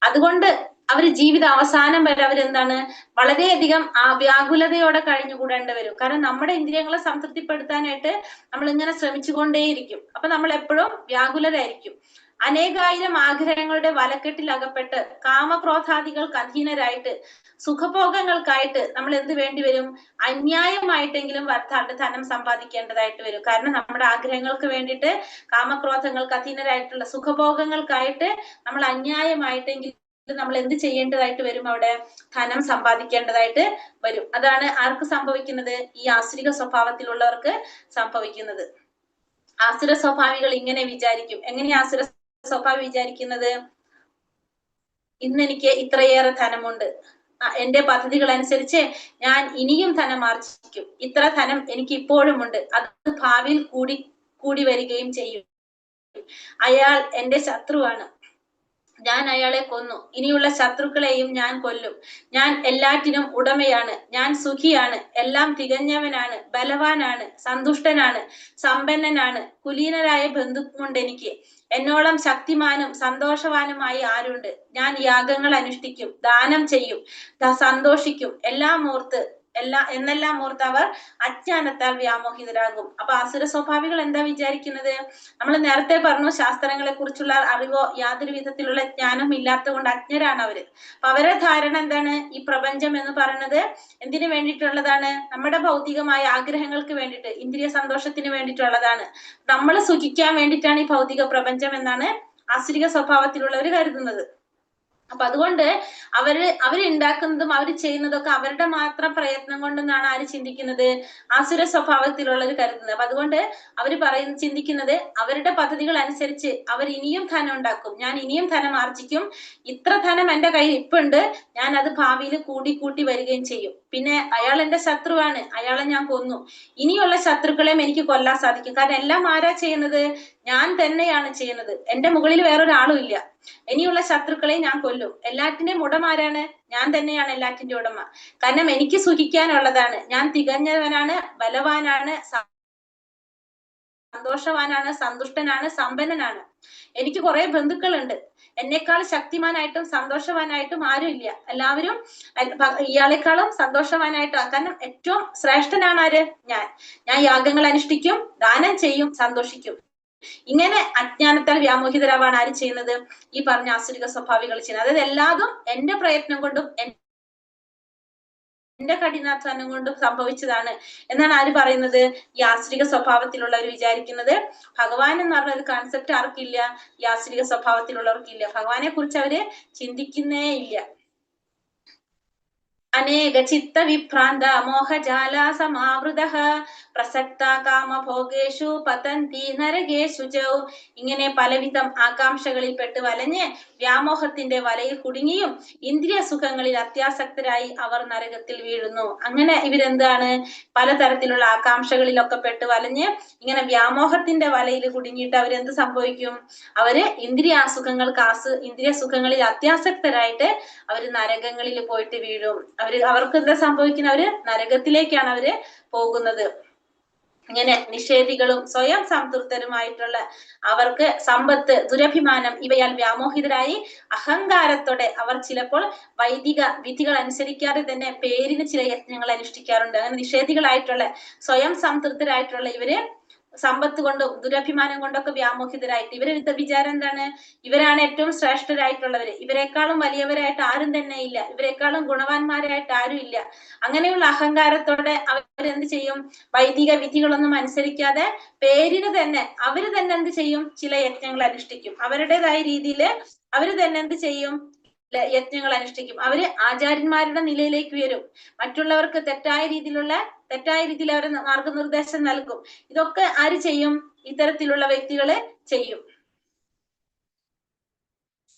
അതുകൊണ്ട് അവര് ജീവിത അവസാനം വരെ അവരെന്താണ് വളരെയധികം ആ വ്യാകുലതയോടെ കഴിഞ്ഞുകൂടേണ്ടി വരും. കാരണം നമ്മുടെ ഇന്ദ്രിയങ്ങളെ സംതൃപ്തിപ്പെടുത്താനായിട്ട് നമ്മൾ ഇങ്ങനെ ശ്രമിച്ചുകൊണ്ടേയിരിക്കും. അപ്പൊ നമ്മൾ എപ്പോഴും വ്യാകുലരായിരിക്കും. അനേകായിരം ആഗ്രഹങ്ങളുടെ വലക്കെട്ടിലകപ്പെട്ട് കാമക്രോധാദികൾക്ക് അധീനരായിട്ട് സുഖഭോഗങ്ങൾക്കായിട്ട് നമ്മൾ എന്ത് വേണ്ടി വരും? അന്യായമായിട്ടെങ്കിലും ധനം സമ്പാദിക്കേണ്ടതായിട്ട് വരും. കാരണം നമ്മുടെ ആഗ്രഹങ്ങൾക്ക് വേണ്ടിയിട്ട്, കാമക്രോധങ്ങൾക്ക് അധീനരായിട്ടുള്ള സുഖഭോഗങ്ങൾക്കായിട്ട് നമ്മൾ അന്യായമായിട്ടെങ്കിലും നമ്മൾ എന്ത് ചെയ്യേണ്ടതായിട്ട് വരും? അവിടെ ധനം സമ്പാദിക്കേണ്ടതായിട്ട് വരും. അതാണ് ആർക്ക് സംഭവിക്കുന്നത്? ഈ ആസുരിക സ്വഭാവത്തിലുള്ളവർക്ക് സംഭവിക്കുന്നത്. ആസുര സ്വഭാവികൾ ഇങ്ങനെ വിചാരിക്കും. എങ്ങനെയാ ആസുര സ്വഭാവി വിചാരിക്കുന്നത്? ഇന്ന് എനിക്ക് ഇത്രയേറെ ധനമുണ്ട്, എന്റെ പദ്ധതികൾ അനുസരിച്ച് ഞാൻ ഇനിയും ധനം ആർജിക്കും, ഇത്ര ധനം എനിക്ക് ഇപ്പോഴും ഉണ്ട്, അത് ഭാവിയിൽ കൂടി വരികയും ചെയ്യും. അയാൾ എന്റെ ശത്രുവാണ്, ഞാൻ അയാളെ കൊന്നു, ഇനിയുള്ള ശത്രുക്കളെയും ഞാൻ കൊല്ലും. ഞാൻ എല്ലാറ്റിനും ഉടമയാണ്, ഞാൻ സുഖിയാണ്, എല്ലാം തികഞ്ഞവനാണ്, ബലവാനാണ്, സന്തുഷ്ടനാണ്, സമ്പന്നനാണ്, കുലീനരായ ബന്ധുക്കളുണ്ട് എനിക്ക്. എന്നോളം ശക്തിമാനും സന്തോഷവാനുമായി ആരുണ്ട്? ഞാൻ യാഗങ്ങൾ അനുഷ്ഠിക്കും, ദാനം ചെയ്യും, സന്തോഷിക്കും, എന്നെല്ലാം ഓർത്ത് അവർ അജ്ഞാനത്താൽ വ്യാമോഹിതരാകും. അപ്പൊ ആസുര സ്വഭാവികൾ എന്താ വിചാരിക്കുന്നത്? നമ്മൾ നേരത്തെ പറഞ്ഞു, ശാസ്ത്രങ്ങളെ കുറിച്ചുള്ള അറിവോ യാതൊരു വിധത്തിലുള്ള ജ്ഞാനം ഇല്ലാത്തത് കൊണ്ട് അജ്ഞരാണ് അവര്. അപ്പൊ അവരുടെ ധാരണ എന്താണ്? ഈ പ്രപഞ്ചം എന്ന് പറയുന്നത് എന്തിനു വേണ്ടിയിട്ടുള്ളതാണ്? നമ്മുടെ ഭൗതികമായ ആഗ്രഹങ്ങൾക്ക് വേണ്ടിയിട്ട്, ഇന്ദ്രിയ സന്തോഷത്തിന് വേണ്ടിയിട്ടുള്ളതാണ്. നമ്മൾ സുഖിക്കാൻ വേണ്ടിയിട്ടാണ് ഈ ഭൗതിക പ്രപഞ്ചം എന്നാണ് ആസുരിക സ്വഭാവത്തിലുള്ളവർ കരുതുന്നത്. അപ്പൊ അതുകൊണ്ട് അവരുണ്ടാക്കുന്നതും അവര് ചെയ്യുന്നതൊക്കെ അവരുടെ മാത്രം പ്രയത്നം കൊണ്ടെന്നാണ് ആര് ചിന്തിക്കുന്നത്? ആസുര സ്വഭാവത്തിലുള്ളവർ കരുതുന്നത്. അപ്പൊ അതുകൊണ്ട് അവര് ചിന്തിക്കുന്നത് അവരുടെ പദ്ധതികൾ അനുസരിച്ച് അവർ ഇനിയും ധനം ഉണ്ടാക്കും, ഞാൻ ഇനിയും ധനം ആർജിക്കും, ഇത്ര ധനം എന്റെ കയ്യിൽ ഇപ്പുണ്ട്, ഞാൻ അത് ഭാവിയിൽ കൂട്ടി വരികയും ചെയ്യും. പിന്നെ അയാൾ എന്റെ ശത്രുവാണ്, അയാളെ ഞാൻ കൊന്നു, ഇനിയുള്ള ശത്രുക്കളെയും എനിക്ക് കൊല്ലാൻ സാധിക്കും. കാരണം എല്ലാം ആരാ ചെയ്യുന്നത്? ഞാൻ തന്നെയാണ് ചെയ്യുന്നത്, എന്റെ മുകളിൽ വേറൊരാളും ഇല്ല. ഇനിയുള്ള ശത്രുക്കളെ ഞാൻ കൊല്ലും. എല്ലാറ്റിന്റെയും ഉടമ ആരാണ്? ഞാൻ തന്നെയാണ് എല്ലാറ്റിന്റെ ഉടമ. കാരണം എനിക്ക് സുഖിക്കാനുള്ളതാണ്. ഞാൻ തികഞ്ഞവനാണ്, ബലവാനാണ്, സന്തോഷവാനാണ്, സന്തുഷ്ടനാണ്, സമ്പന്നനാണ്. എനിക്ക് കുറെ ബന്ധുക്കളുണ്ട്. എന്നെക്കാൾ ശക്തിമാനായിട്ടും സന്തോഷവാനായിട്ടും ആരും ഇല്ല. എല്ലാവരും ഇയാളെക്കാളും സന്തോഷവാനായിട്ടും. കാരണം ഏറ്റവും ശ്രേഷ്ഠനാണ് ആര്? ഞാൻ യാഗങ്ങൾ അനുഷ്ഠിക്കും, ദാനം ചെയ്യും, സന്തോഷിക്കും. ഇങ്ങനെ അജ്ഞാനത്താൽ വ്യാമോഹിതരാവാണ് ആര് ചെയ്യുന്നത്? ഈ പറഞ്ഞ ആസുരിക സ്വഭാവികൾ ചെയ്യുന്നത്. അതായത് എല്ലാതും എന്റെ പ്രയത്നം കൊണ്ടും എന്റെ കഠിനാധ്വാനം കൊണ്ടും സംഭവിച്ചതാണ് എന്നാണ് ആര് പറയുന്നത്? ഈ ആസുരിക സ്വഭാവത്തിലുള്ളവർ വിചാരിക്കുന്നത്. ഭഗവാൻ എന്ന് പറഞ്ഞ ഒരു കൺസെപ്റ്റ് ആർക്കില്ല? ഈ ആസുരിക സ്വഭാവത്തിലുള്ളവർക്കില്ല. ഭഗവാനെ കുറിച്ച് അവര് ചിന്തിക്കുന്നേ ഇല്ല. അനേക ചിത്ത വിഭ്രാന്ത മോഹജാല സമാവൃത പ്രസക്ത കാമഭോഗേഷു പതന്തി നരകേഷു ച. ഇങ്ങനെ പലവിധം ആകാംക്ഷകളിൽ പെട്ട് വലഞ്ഞ് വ്യാമോഹത്തിന്റെ വലയിൽ കുടുങ്ങിയും ഇന്ദ്രിയ സുഖങ്ങളിൽ അത്യാസക്തരായി അവർ നരകത്തിൽ വീഴുന്നു. അങ്ങനെ ഇവരെന്താണ്? പലതരത്തിലുള്ള ആകാംക്ഷകളിലൊക്കെ പെട്ട് വലഞ്ഞ് ഇങ്ങനെ വ്യാമോഹത്തിന്റെ വലയിൽ കുടുങ്ങിയിട്ട് അവരെന്ത് സംഭവിക്കും? അവര് ഇന്ദ്രിയ സുഖങ്ങളിൽ അത്യാസക്തരായിട്ട് അവര് നരകങ്ങളിൽ പോയിട്ട് വീഴും. അവർക്ക് എന്താ സംഭവിക്കുന്നത്? അവര് നരകത്തിലേക്കാണ് അവര് പോകുന്നത്. ഇങ്ങനെ നിഷേധികളും സ്വയം സംതൃപ്തരുമായിട്ടുള്ള അവർക്ക് സമ്പത്ത്, ദുരഭിമാനം ഇവയാൽ വ്യാമോഹിതരായി അഹങ്കാരത്തോടെ അവർ ചിലപ്പോൾ വൈദിക വിധികൾ അനുസരിക്കാതെ തന്നെ പേരിന് ചില യജ്ഞങ്ങൾ അനുഷ്ഠിക്കാറുണ്ട്. അങ്ങനെ നിഷേധികളായിട്ടുള്ള സ്വയം സംതൃപ്തരായിട്ടുള്ള ഇവര് സമ്പത്ത് കൊണ്ടും ദുരഭിമാനം കൊണ്ടൊക്കെ വ്യാമോഹിതരായിട്ട് ഇവരുടെ വിചാരം എന്താണ്? ഇവരാണ് ഏറ്റവും ശ്രേഷ്ഠരായിട്ടുള്ളവര്, ഇവരെക്കാളും വലിയവരായിട്ട് ആരും തന്നെ ഇല്ല, ഇവരെക്കാളും ഗുണവാന്മാരായിട്ട് ആരും ഇല്ല. അങ്ങനെയുള്ള അഹങ്കാരത്തോടെ അവരെന്ത് ചെയ്യും? വൈദിക വിധികളൊന്നും അനുസരിക്കാതെ പേരിന് തന്നെ അവര് തന്നെ എന്ത് ചെയ്യും? ചില യജ്ഞങ്ങൾ അനുഷ്ഠിക്കും. അവരുടേതായ രീതിയിൽ അവര് തന്നെ എന്ത് ചെയ്യും? യജ്ഞങ്ങൾ അനുഷ്ഠിക്കും. അവര് ആചാര്യന്മാരുടെ നിലയിലേക്ക് ഉയരും. മറ്റുള്ളവർക്ക് തെറ്റായ രീതിയിൽ അവർ മാർഗനിർദ്ദേശം നൽകും. ഇതൊക്കെ ആര് ചെയ്യും? ഇത്തരത്തിലുള്ള വ്യക്തികള് ചെയ്യും.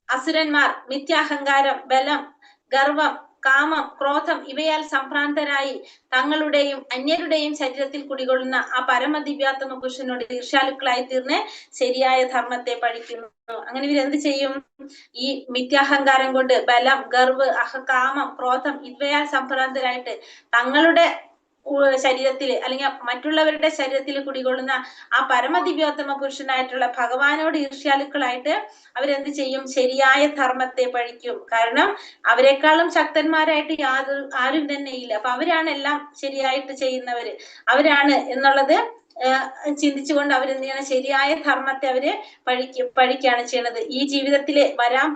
അസുരന്മാർ മിഥ്യാഹങ്കാരം, ബലം, ഗർവം, കാമം, ക്രോധം ഇവയാൽ സംഭ്രാന്തരായി തങ്ങളുടെയും അന്യരുടെയും ശരീരത്തിൽ കുടികൊള്ളുന്ന ആ പരമദിവ്യാത്മ പുരുഷനോട് ഈർഷ്യാലുക്കളായി തീർന്ന് ശരിയായ ധർമ്മത്തെ പഴിക്കുന്നു. അങ്ങനെ ഇവരെന്ത് ചെയ്യും? ഈ മിഥ്യാഹങ്കാരം കൊണ്ട് ബലം, ഗർവ്, കാമം, ക്രോധം ഇവയാൽ സംഭ്രാന്തരായിട്ട് തങ്ങളുടെ ശരീരത്തില് അല്ലെങ്കിൽ മറ്റുള്ളവരുടെ ശരീരത്തിൽ കുടികൊള്ളുന്ന ആ പരമദിവ്യോത്തമ പുരുഷനായിട്ടുള്ള ഭഗവാനോട് ഈർഷ്യാലുക്കളായിട്ട് അവരെന്ത് ചെയ്യും? ശരിയായ ധർമ്മത്തെ പഴിക്കും. കാരണം അവരെക്കാളും ശക്തന്മാരായിട്ട് ആരും തന്നെ ഇല്ല. അപ്പൊ അവരാണ് എല്ലാം ശരിയായിട്ട് ചെയ്യുന്നവര്, അവരാണ് എന്നുള്ളത് ചിന്തിച്ചുകൊണ്ട് അവരെന്ത് ചെയ്യണം? ശരിയായ ധർമ്മത്തെ അവര് പഴിക്കുകയാണ് ചെയ്യണത്. ഈ ജീവിതത്തില് വരാൻ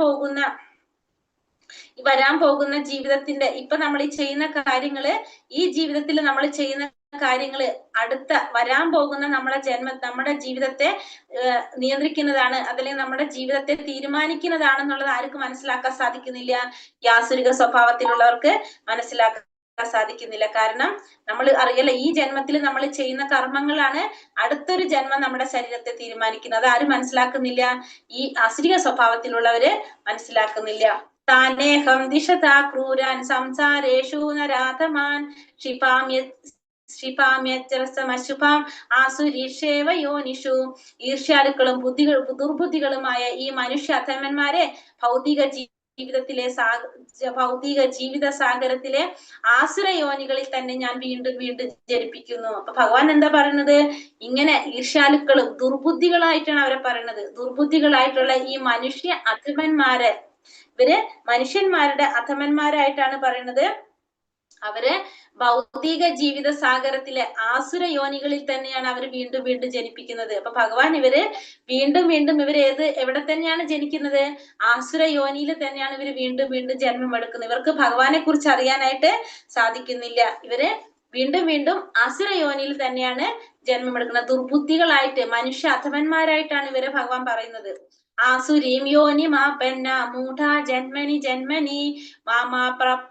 പോകുന്ന ജീവിതത്തിന്റെ ഇപ്പൊ നമ്മൾ ഈ ചെയ്യുന്ന കാര്യങ്ങള്, ഈ ജീവിതത്തിൽ നമ്മൾ ചെയ്യുന്ന കാര്യങ്ങള് അടുത്ത വരാൻ പോകുന്ന നമ്മുടെ ജീവിതത്തെ നിയന്ത്രിക്കുന്നതാണ്, അതല്ലെങ്കിൽ നമ്മുടെ ജീവിതത്തെ തീരുമാനിക്കുന്നതാണെന്നുള്ളത് ആർക്ക് മനസ്സിലാക്കാൻ സാധിക്കുന്നില്ല? ഈ ആസുരിക സ്വഭാവത്തിലുള്ളവർക്ക് മനസ്സിലാക്കാൻ സാധിക്കുന്നില്ല. കാരണം നമ്മൾ അറിയല്ല, ഈ ജന്മത്തിൽ നമ്മൾ ചെയ്യുന്ന കർമ്മങ്ങളാണ് അടുത്തൊരു ജന്മം നമ്മുടെ ശരീരത്തെ തീരുമാനിക്കുന്നത്. അത് ആരും മനസ്സിലാക്കുന്നില്ല? ഈ ആസുരിക സ്വഭാവത്തിലുള്ളവര് മനസ്സിലാക്കുന്നില്ല. താനേഹം ദിശതാ ക്രൂരാൻ സംസാരേഷു നരാധമാൻ ക്ഷിപാമ്യശുഭാം ആസുരീഷേവ യോനിഷു. ഈർഷ്യാലുക്കളും ദുർബുദ്ധികളുമായ ഈ മനുഷ്യ അധമന്മാരെ ഭൗതിക ജീവിത സാഗരത്തിലെ ആസുര യോനികളിൽ തന്നെ ഞാൻ വീണ്ടും വീണ്ടും ജനിപ്പിക്കുന്നു. അപ്പൊ ഭഗവാൻ എന്താ പറയുന്നത്? ഇങ്ങനെ ഈർഷ്യാലുക്കളും ദുർബുദ്ധികളായിട്ടാണ് അവരെ പറയുന്നത്. ദുർബുദ്ധികളായിട്ടുള്ള ഈ മനുഷ്യ അധമന്മാരെ, ഇവര് മനുഷ്യന്മാരുടെ അധമന്മാരായിട്ടാണ് പറയുന്നത്. അവര് ഭൗതിക ജീവിത സാഗരത്തിലെ ആസുര യോനികളിൽ തന്നെയാണ് അവർ വീണ്ടും വീണ്ടും ജനിപ്പിക്കുന്നത്. അപ്പൊ ഭഗവാൻ ഇവര് വീണ്ടും എവിടെ തന്നെയാണ് ജനിക്കുന്നത്? ആസുര യോനിയിൽ തന്നെയാണ് ഇവര് വീണ്ടും വീണ്ടും ജന്മം എടുക്കുന്നത്. ഇവർക്ക് ഭഗവാനെ കുറിച്ച് അറിയാനായിട്ട് സാധിക്കുന്നില്ല. ഇവര് വീണ്ടും ആസുര യോനിയിൽ തന്നെയാണ് ജന്മം എടുക്കുന്നത്. ദുർബുദ്ധികളായിട്ട് മനുഷ്യ അധമന്മാരായിട്ടാണ് ഇവരെ ഭഗവാൻ പറയുന്നത്. ആസുരീം യോനി മാപന്ന മൂഢ ജന്മനി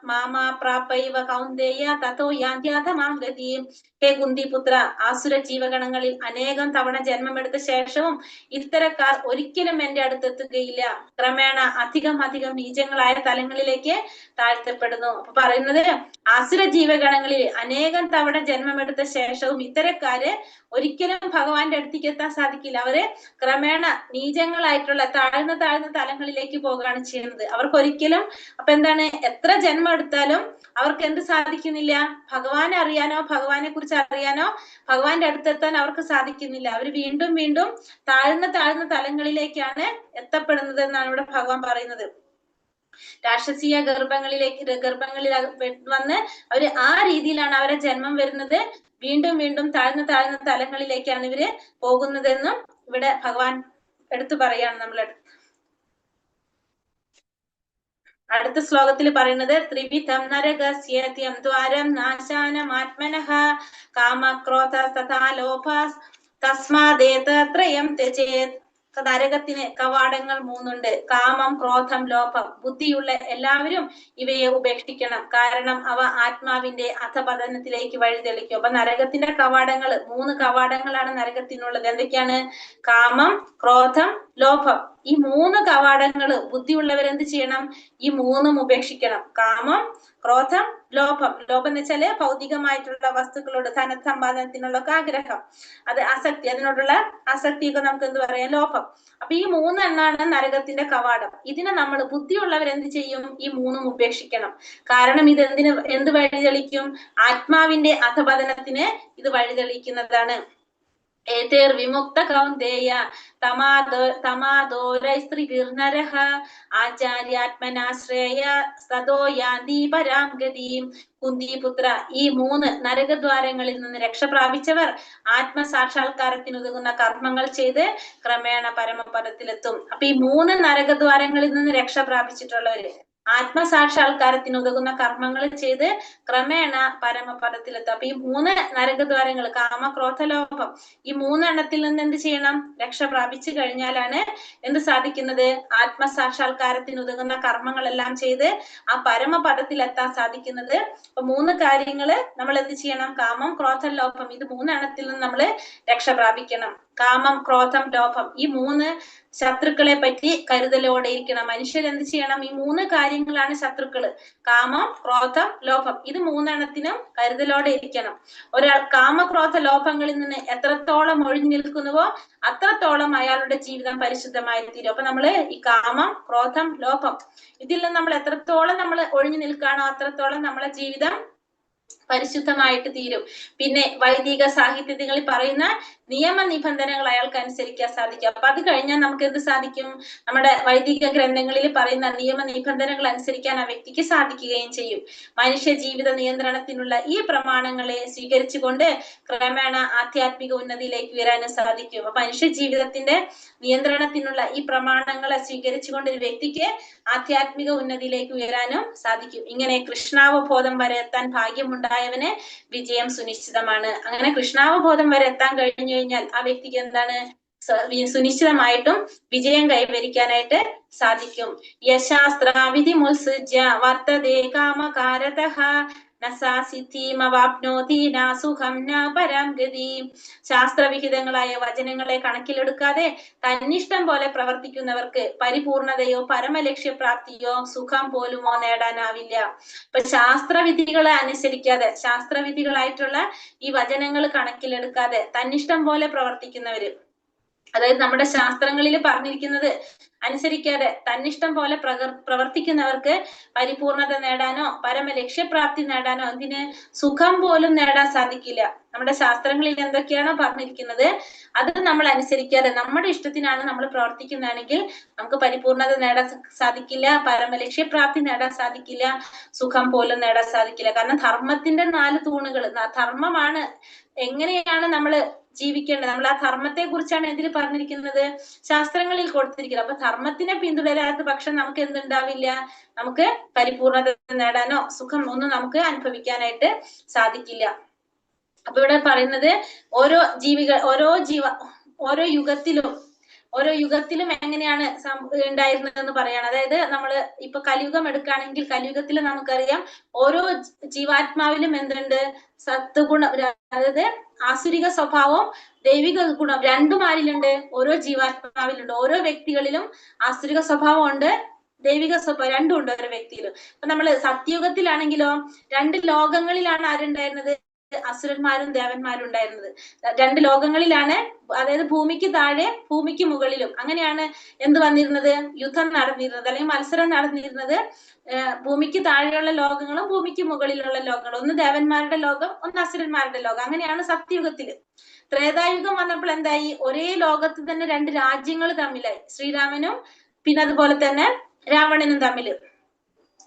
മാമാ പ്രാപൈവ കൗന്ദേയ തതോ യാന്ത്യാധമാം ഗതിം. ഹേ കുന്തിപുത്ര, ആസുര ജീവഗണങ്ങളിൽ അനേകം തവണ ജന്മമെടുത്ത ശേഷവും ഇത്തരക്കാർ ഒരിക്കലും എന്റെ അടുത്തെത്തുകയില്ല. ക്രമേണ അധികം നീചങ്ങളായ തലങ്ങളിലേക്ക് താഴ്ത്തപ്പെടുന്നു. അപ്പൊ പറയുന്നത് ആസുര ജീവഗണങ്ങളിൽ അനേകം തവണ ജന്മമെടുത്ത ശേഷവും ഇത്തരക്കാര് ഒരിക്കലും ഭഗവാന്റെ അടുത്തേക്ക് എത്താൻ സാധിക്കില്ല. അവര് ക്രമേണ നീചങ്ങളായിട്ടുള്ള താഴ്ന്ന തലങ്ങളിലേക്ക് പോകുകയാണ് ചെയ്യുന്നത്. അവർക്കൊരിക്കലും അപ്പൊ എന്താണ്? എത്ര ജന്മം എടുത്താലും അവർക്ക് എന്ത് സാധിക്കുന്നില്ല? ഭഗവാനെ അറിയാനോ ഭഗവാനെ കുറിച്ച് അറിയാനോ ഭഗവാന്റെ അടുത്തെത്താൻ അവർക്ക് സാധിക്കുന്നില്ല. അവർ വീണ്ടും താഴ്ന്ന തലങ്ങളിലേക്കാണ് എത്തപ്പെടുന്നത് എന്നാണ് ഇവിടെ ഭഗവാൻ പറയുന്നത്. രാക്ഷസീയ ഗർഭങ്ങളിൽ വന്ന് അവര് ആ രീതിയിലാണ് അവരെ ജന്മം വരുന്നത്. വീണ്ടും താഴ്ന്ന തലങ്ങളിലേക്കാണ് ഇവര് പോകുന്നതെന്നും ഇവിടെ ഭഗവാൻ എടുത്തു പറയാണ്. നമ്മൾ അടുത്ത ശ്ലോകത്തിൽ പറയുന്നത് ത്രിവിധം നരകസ്യേത്യം ദ്വാരം നാശാനമാത്മനഃ കാമക്രോധ തഥാ ലോഭസ് തസ്മാദേതത്രയം ത്യജേത്. നരകത്തിന് കവാടങ്ങൾ 3 ഉണ്ട്. കാമം, ക്രോധം, ലോഭം. ബുദ്ധിയുള്ള എല്ലാവരും ഇവയെ ഉപേക്ഷിക്കണം. കാരണം അവ ആത്മാവിന്റെ അധപതനത്തിലേക്ക് വഴിതെളിക്കും. അപ്പൊ നരകത്തിന്റെ കവാടങ്ങൾ 3 കവാടങ്ങളാണ് നരകത്തിനുള്ളത്. എന്തൊക്കെയാണ്? കാമം, ക്രോധം, ലോഭം. ഈ 3 കവാടങ്ങള് ബുദ്ധിയുള്ളവരെന്ത് ചെയ്യണം? ഈ 3ഉം ഉപേക്ഷിക്കണം. കാമം, ക്രോധം, ലോഭം. ലോഭം എന്ന് വെച്ചാല് ഭൗതികമായിട്ടുള്ള വസ്തുക്കളോട് ധനസമ്പാദനത്തിനുള്ള ആഗ്രഹം, അത് ആസക്തി, അതിനോടുള്ള ആസക്തിയൊക്കെ നമുക്ക് എന്ത് പറയാം? ലോഭം. അപ്പൊ ഈ 3 എണ്ണാണ് നരകത്തിന്റെ കവാടം. ഇതിനെ നമ്മൾ ബുദ്ധിയുള്ളവരെന്ത് ചെയ്യും? ഈ 3ഉം ഉപേക്ഷിക്കണം. കാരണം ഇത് എന്ത് വഴിതെളിക്കും? ആത്മാവിന്റെ അധപതനത്തിന് ഇത് വഴിതെളിക്കുന്നതാണ്. एतेर्विमुक्त कौन्तेय तमादोरैस्त्रिभिर्नरः ആചാര്യാത്മനാശ്രയ സദോ യാന്തി പരാം ഗതിം. കുന്തിപുത്ര, ഈ 3 നരകദ്വാരങ്ങളിൽ നിന്ന് രക്ഷ പ്രാപിച്ചവർ ആത്മസാക്ഷാത്കാരത്തിനുതകുന്ന കർമ്മങ്ങൾ ചെയ്ത് ക്രമേണ പരമപദത്തിലെത്തും. അപ്പൊ ഈ 3 നരകദ്വാരങ്ങളിൽ നിന്ന് രക്ഷ പ്രാപിച്ചിട്ടുള്ളവര് ആത്മസാക്ഷാത്കാരത്തിനുതകുന്ന കർമ്മങ്ങൾ ചെയ്ത് ക്രമേണ പരമപദത്തിലെത്തും. അപ്പൊ ഈ 3 നരകദ്വാരങ്ങൾ, കാമക്രോധലോഭം, ഈ 3 എണ്ണത്തിൽ നിന്ന് എന്ത് ചെയ്യണം? രക്ഷ പ്രാപിച്ചു കഴിഞ്ഞാലാണ് എന്ത് സാധിക്കുന്നത്? ആത്മസാക്ഷാത്കാരത്തിനുതകുന്ന കർമ്മങ്ങളെല്ലാം ചെയ്ത് ആ പരമപദത്തിലെത്താൻ സാധിക്കുന്നത്. അപ്പൊ 3 കാര്യങ്ങള് നമ്മൾ എന്ത് ചെയ്യണം? കാമം, ക്രോധം, ലോഭം, ഇത് 3 എണ്ണത്തിൽ നിന്ന് നമ്മൾ രക്ഷ പ്രാപിക്കണം. കാമം, ക്രോധം, ലോഭം, ഈ 3 ശത്രുക്കളെ പറ്റി കരുതലോടെ ഇരിക്കണം. മനുഷ്യർ എന്ത് ചെയ്യണം? ഈ 3 കാര്യങ്ങളാണ് ശത്രുക്കള്. കാമം, ക്രോധം, ലോഭം, ഇത് 3 എണ്ണത്തിനും കരുതലോടെ ഇരിക്കണം. ഒരാൾ കാമക്രോധ ലോഭങ്ങളിൽ നിന്ന് എത്രത്തോളം ഒഴിഞ്ഞു നിൽക്കുന്നുവോ അത്രത്തോളം അയാളുടെ ജീവിതം പരിശുദ്ധമായി തീരും. അപ്പൊ നമ്മള് ഈ കാമം, ക്രോധം, ലോഭം, ഇതിൽ നിന്ന് നമ്മൾ എത്രത്തോളം നമ്മൾ ഒഴിഞ്ഞു നിൽക്കാണോ അത്രത്തോളം നമ്മളെ ജീവിതം പരിശുദ്ധമായിട്ട് തീരും. പിന്നെ വൈദിക സാഹിത്യങ്ങളിൽ പറയുന്ന നിയമ നിബന്ധനകൾ അയാൾക്ക് അനുസരിക്കാൻ സാധിക്കും. അപ്പൊ അത് കഴിഞ്ഞാൽ നമുക്ക് എന്ത് സാധിക്കും? നമ്മുടെ വൈദിക ഗ്രന്ഥങ്ങളിൽ പറയുന്ന നിയമ നിബന്ധനകൾ അനുസരിക്കാൻ ആ വ്യക്തിക്ക് സാധിക്കുകയും ചെയ്യും. മനുഷ്യ ജീവിത നിയന്ത്രണത്തിനുള്ള ഈ പ്രമാണങ്ങളെ സ്വീകരിച്ചുകൊണ്ട് ക്രമേണ ആധ്യാത്മിക ഉന്നതിയിലേക്ക് ഉയരാനും സാധിക്കും. അപ്പൊ മനുഷ്യ ജീവിതത്തിന്റെ നിയന്ത്രണത്തിനുള്ള ഈ പ്രമാണങ്ങളെ സ്വീകരിച്ചുകൊണ്ട് ഒരു വ്യക്തിക്ക് ആധ്യാത്മിക ഉന്നതിയിലേക്ക് ഉയരാനും സാധിക്കും. ഇങ്ങനെ കൃഷ്ണാവബോധം വരെ എത്താൻ ഭാഗ്യമുണ്ടായവന് വിജയം സുനിശ്ചിതമാണ്. അങ്ങനെ കൃഷ്ണാവബോധം വരെ എത്താൻ കഴിഞ്ഞു കഴിഞ്ഞാൽ ആ വ്യക്തിക്ക് എന്താണ്? സുനിശ്ചിതമായിട്ടും വിജയം കൈവരിക്കാനായിട്ട് സാധിക്കും. യശാസ്ത്ര വിധി മുത്സൃജ്യ വർത്തതേ കാമകാരതഃ ശാസ്ത്രവിഹിതങ്ങളായ വചനങ്ങളെ കണക്കിലെടുക്കാതെ തന്നിഷ്ടം പോലെ പ്രവർത്തിക്കുന്നവർക്ക് പരിപൂർണതയോ പരമലക്ഷ്യപ്രാപ്തിയോ സുഖം പോലുമോ നേടാനാവില്ല. അപ്പൊ ശാസ്ത്രവിധികളെ അനുസരിക്കാതെ, ശാസ്ത്രവിധികളായിട്ടുള്ള ഈ വചനങ്ങൾ കണക്കിലെടുക്കാതെ തന്നിഷ്ടം പോലെ പ്രവർത്തിക്കുന്നവര്, അതായത് നമ്മുടെ ശാസ്ത്രങ്ങളിൽ പറഞ്ഞിരിക്കുന്നത് അനുസരിക്കാതെ തന്നിഷ്ടം പോലെ പ്രവർത്തിക്കുന്നവർക്ക് പരിപൂർണത നേടാനോ പരമലക്ഷ്യപ്രാപ്തി നേടാനോ അതിന് സുഖം പോലും നേടാൻ സാധിക്കില്ല. നമ്മുടെ ശാസ്ത്രങ്ങളിൽ എന്തൊക്കെയാണോ പറഞ്ഞിരിക്കുന്നത് അത് നമ്മൾ അനുസരിക്കാതെ നമ്മുടെ ഇഷ്ടത്തിനാണ് നമ്മൾ പ്രവർത്തിക്കുന്നതാണെങ്കിൽ നമുക്ക് പരിപൂർണത നേടാൻ സാധിക്കില്ല, പരമലക്ഷ്യപ്രാപ്തി നേടാൻ സാധിക്കില്ല, സുഖം പോലും നേടാൻ സാധിക്കില്ല. കാരണം ധർമ്മത്തിന്റെ 4 തൂണുകൾ, ധർമ്മമാണ് എങ്ങനെയാണ് നമ്മൾ ജീവിക്കേണ്ടത്. നമ്മൾ ആ ധർമ്മത്തെ കുറിച്ചാണ് ഇതിൽ പറഞ്ഞിരിക്കുന്നത്, ശാസ്ത്രങ്ങളിൽ കൊടുത്തിരിക്കുന്നത്. അപ്പൊ ധർമ്മത്തിനെ പിന്തുടരാത്ത പക്ഷം നമുക്ക് എന്തുണ്ടാവില്ല? നമുക്ക് പരിപൂർണത നേടാനോ സുഖം ഒന്നും നമുക്ക് അനുഭവിക്കാനായിട്ട് സാധിക്കില്ല. അപ്പൊ ഇവിടെ പറയുന്നത് ഓരോ യുഗത്തിലും എങ്ങനെയാണ് ഉണ്ടായിരുന്നതെന്ന് പറയാണ്. അതായത് നമ്മള് ഇപ്പൊ കലിയുഗം എടുക്കുകയാണെങ്കിൽ കലിയുഗത്തിൽ നമുക്കറിയാം ഓരോ ജീവാത്മാവിലും എന്തുണ്ട്? സത്വഗുണം, അതായത് ആസുരിക സ്വഭാവവും ദൈവിക ഗുണം രണ്ടും ആരിലുണ്ട്? ഓരോ ജീവാത്മാവിലുണ്ട്. ഓരോ വ്യക്തികളിലും ആസുരിക സ്വഭാവം ഉണ്ട്, ദൈവിക സ്വഭാവം രണ്ടും ഉണ്ട് ഓരോ വ്യക്തിയിലും. അപ്പൊ നമ്മള് സത്യയുഗത്തിലാണെങ്കിലോ 2 ലോകങ്ങളിലാണ് ആരുണ്ടായിരുന്നത്? അസുരന്മാരും ദേവന്മാരും ഉണ്ടായിരുന്നത്. 2 ലോകങ്ങളിലാണ്, അതായത് ഭൂമിക്ക് താഴെ ഭൂമിക്ക് മുകളിലും. അങ്ങനെയാണ് എന്ത് വന്നിരുന്നത്? യുദ്ധം നടന്നിരുന്നത് അല്ലെങ്കിൽ മത്സരം നടന്നിരുന്നത്. ഭൂമിക്ക് താഴെയുള്ള ലോകങ്ങളും ഭൂമിക്ക് മുകളിലുള്ള ലോകങ്ങളും, ഒന്ന് ദേവന്മാരുടെ ലോകം, ഒന്ന് അസുരന്മാരുടെ ലോകം. അങ്ങനെയാണ് സത്യയുഗത്തില്. ത്രേതായുഗം വന്നപ്പോൾ എന്തായി? ഒരേ ലോകത്ത് തന്നെ 2 രാജ്യങ്ങൾ തമ്മിലായി. ശ്രീരാമനും പിന്നെ അതുപോലെ തന്നെ രാവണനും തമ്മില്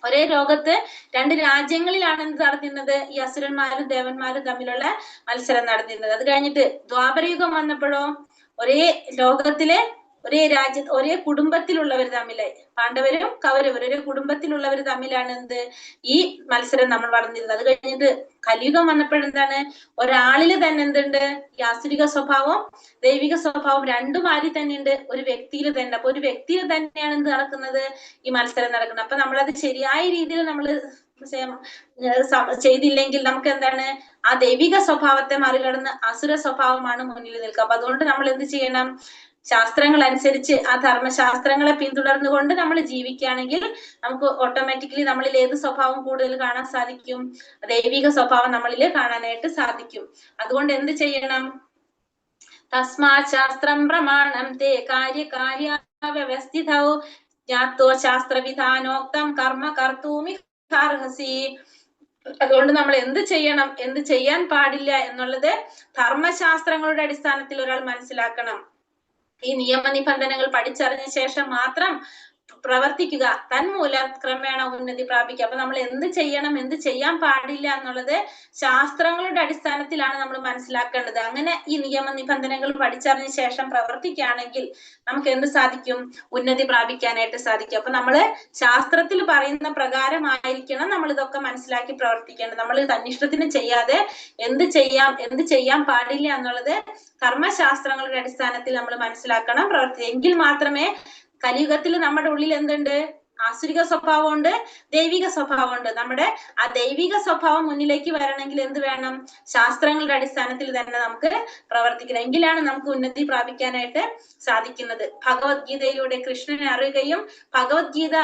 ഒരേ ലോകത്ത് 2 രാജ്യങ്ങളിലാണ് എന്ത് നടന്നിരുന്നത്? ഈ അസുരന്മാരും ദേവന്മാരും തമ്മിലുള്ള മത്സരം നടന്നിരുന്നത്. അത് കഴിഞ്ഞിട്ട് ദ്വാപരയുഗം വന്നപ്പോഴോ ഒരേ ലോകത്തിലെ ഒരേ ഒരേ കുടുംബത്തിലുള്ളവർ തമ്മിലായി. പാണ്ഡവരും കൗരവരും ഒരേ കുടുംബത്തിലുള്ളവർ തമ്മിലാണ് എന്ത് ഈ മത്സരം നമ്മൾ വളർന്നിരുന്നത്. അത് കഴിഞ്ഞിട്ട് കലിയുഗം വന്നപ്പോഴെന്താണ്? ഒരാളില് തന്നെ എന്തുണ്ട്? ഈ ആസുരിക സ്വഭാവം ദൈവിക സ്വഭാവം രണ്ടും ആരിൽ തന്നെ ഉണ്ട്, ഒരു വ്യക്തിയിൽ തന്നെ. അപ്പൊ ഒരു വ്യക്തിയിൽ തന്നെയാണ് എന്ത് നടക്കുന്നത്? ഈ മത്സരം നടക്കുന്നത്. അപ്പൊ നമ്മളത് ശരിയായ രീതിയിൽ നമ്മൾ ചെയ്തില്ലെങ്കിൽ നമുക്ക് എന്താണ്? ആ ദൈവിക സ്വഭാവത്തെ മറികടന്ന് അസുര സ്വഭാവമാണ് മുന്നിൽ നിൽക്കുക. അപ്പൊ അതുകൊണ്ട് നമ്മൾ എന്ത് ചെയ്യണം? ശാസ്ത്രങ്ങൾ അനുസരിച്ച് ആ ധർമ്മശാസ്ത്രങ്ങളെ പിന്തുടർന്നുകൊണ്ട് നമ്മൾ ജീവിക്കുകയാണെങ്കിൽ നമുക്ക് ഓട്ടോമാറ്റിക്കലി നമ്മളിൽ ഏത് സ്വഭാവം കൂടുതൽ കാണാൻ സാധിക്കും? ദൈവിക സ്വഭാവം നമ്മളിൽ കാണാനായിട്ട് സാധിക്കും. അതുകൊണ്ട് എന്ത് ചെയ്യണം? തസ്മാ ശാസ്ത്രം പ്രമാണം തേ കാര്യകാര്യാവ്യവസ്ഥിതൗ ജ്ഞാത്വ ശാസ്ത്രവിധാനോക്തം കർമ്മ കർത്തൂമിഹാർഹസി. അതുകൊണ്ട് നമ്മൾ എന്ത് ചെയ്യണം, എന്ത് ചെയ്യാൻ പാടില്ല എന്നുള്ളത് ധർമ്മശാസ്ത്രങ്ങളുടെ അടിസ്ഥാനത്തിൽ ഒരാൾ മനസ്സിലാക്കണം. ഈ നിയമനിബന്ധനകൾ പഠിച്ചറിഞ്ഞ ശേഷം മാത്രം പ്രവർത്തിക്കുക, തന്മൂലം ക്രമേണ ഉന്നതി പ്രാപിക്കുക. അപ്പൊ നമ്മൾ എന്ത് ചെയ്യണം, എന്ത് ചെയ്യാൻ പാടില്ല എന്നുള്ളത് ശാസ്ത്രങ്ങളുടെ അടിസ്ഥാനത്തിലാണ് നമ്മൾ മനസ്സിലാക്കേണ്ടത്. അങ്ങനെ ഈ നിയമനിബന്ധനകൾ പഠിച്ചറിഞ്ഞ ശേഷം പ്രവർത്തിക്കുകയാണെങ്കിൽ നമുക്ക് എന്ത് സാധിക്കും, ഉന്നതി പ്രാപിക്കാനായിട്ട് സാധിക്കും. അപ്പൊ നമ്മള് ശാസ്ത്രത്തിൽ പറയുന്ന പ്രകാരമായിരിക്കണം നമ്മൾ ഇതൊക്കെ മനസ്സിലാക്കി പ്രവർത്തിക്കേണ്ടത്. നമ്മൾ തന്നിഷ്ടത്തിന് ചെയ്യാതെ എന്ത് ചെയ്യാൻ പാടില്ല എന്നുള്ളത് കർമ്മശാസ്ത്രങ്ങളുടെ അടിസ്ഥാനത്തിൽ നമ്മൾ മനസ്സിലാക്കണം, എങ്കിൽ മാത്രമേ കലിയുഗത്തിൽ നമ്മുടെ ഉള്ളിൽ എന്തുണ്ട്, ആസുരിക സ്വഭാവമുണ്ട്, ദൈവിക സ്വഭാവമുണ്ട്. നമ്മുടെ ആ ദൈവിക സ്വഭാവം മുന്നിലേക്ക് വരണമെങ്കിൽ എന്ത് വേണം, ശാസ്ത്രങ്ങളുടെ അടിസ്ഥാനത്തിൽ തന്നെ നമുക്ക് പ്രവർത്തിക്കണം. എങ്കിലാണ് നമുക്ക് ഉന്നതി പ്രാപിക്കാനായിട്ട് സാധിക്കുന്നത്. ഭഗവത്ഗീതയിലൂടെ കൃഷ്ണനെ അറിയുകയും ഭഗവത്ഗീത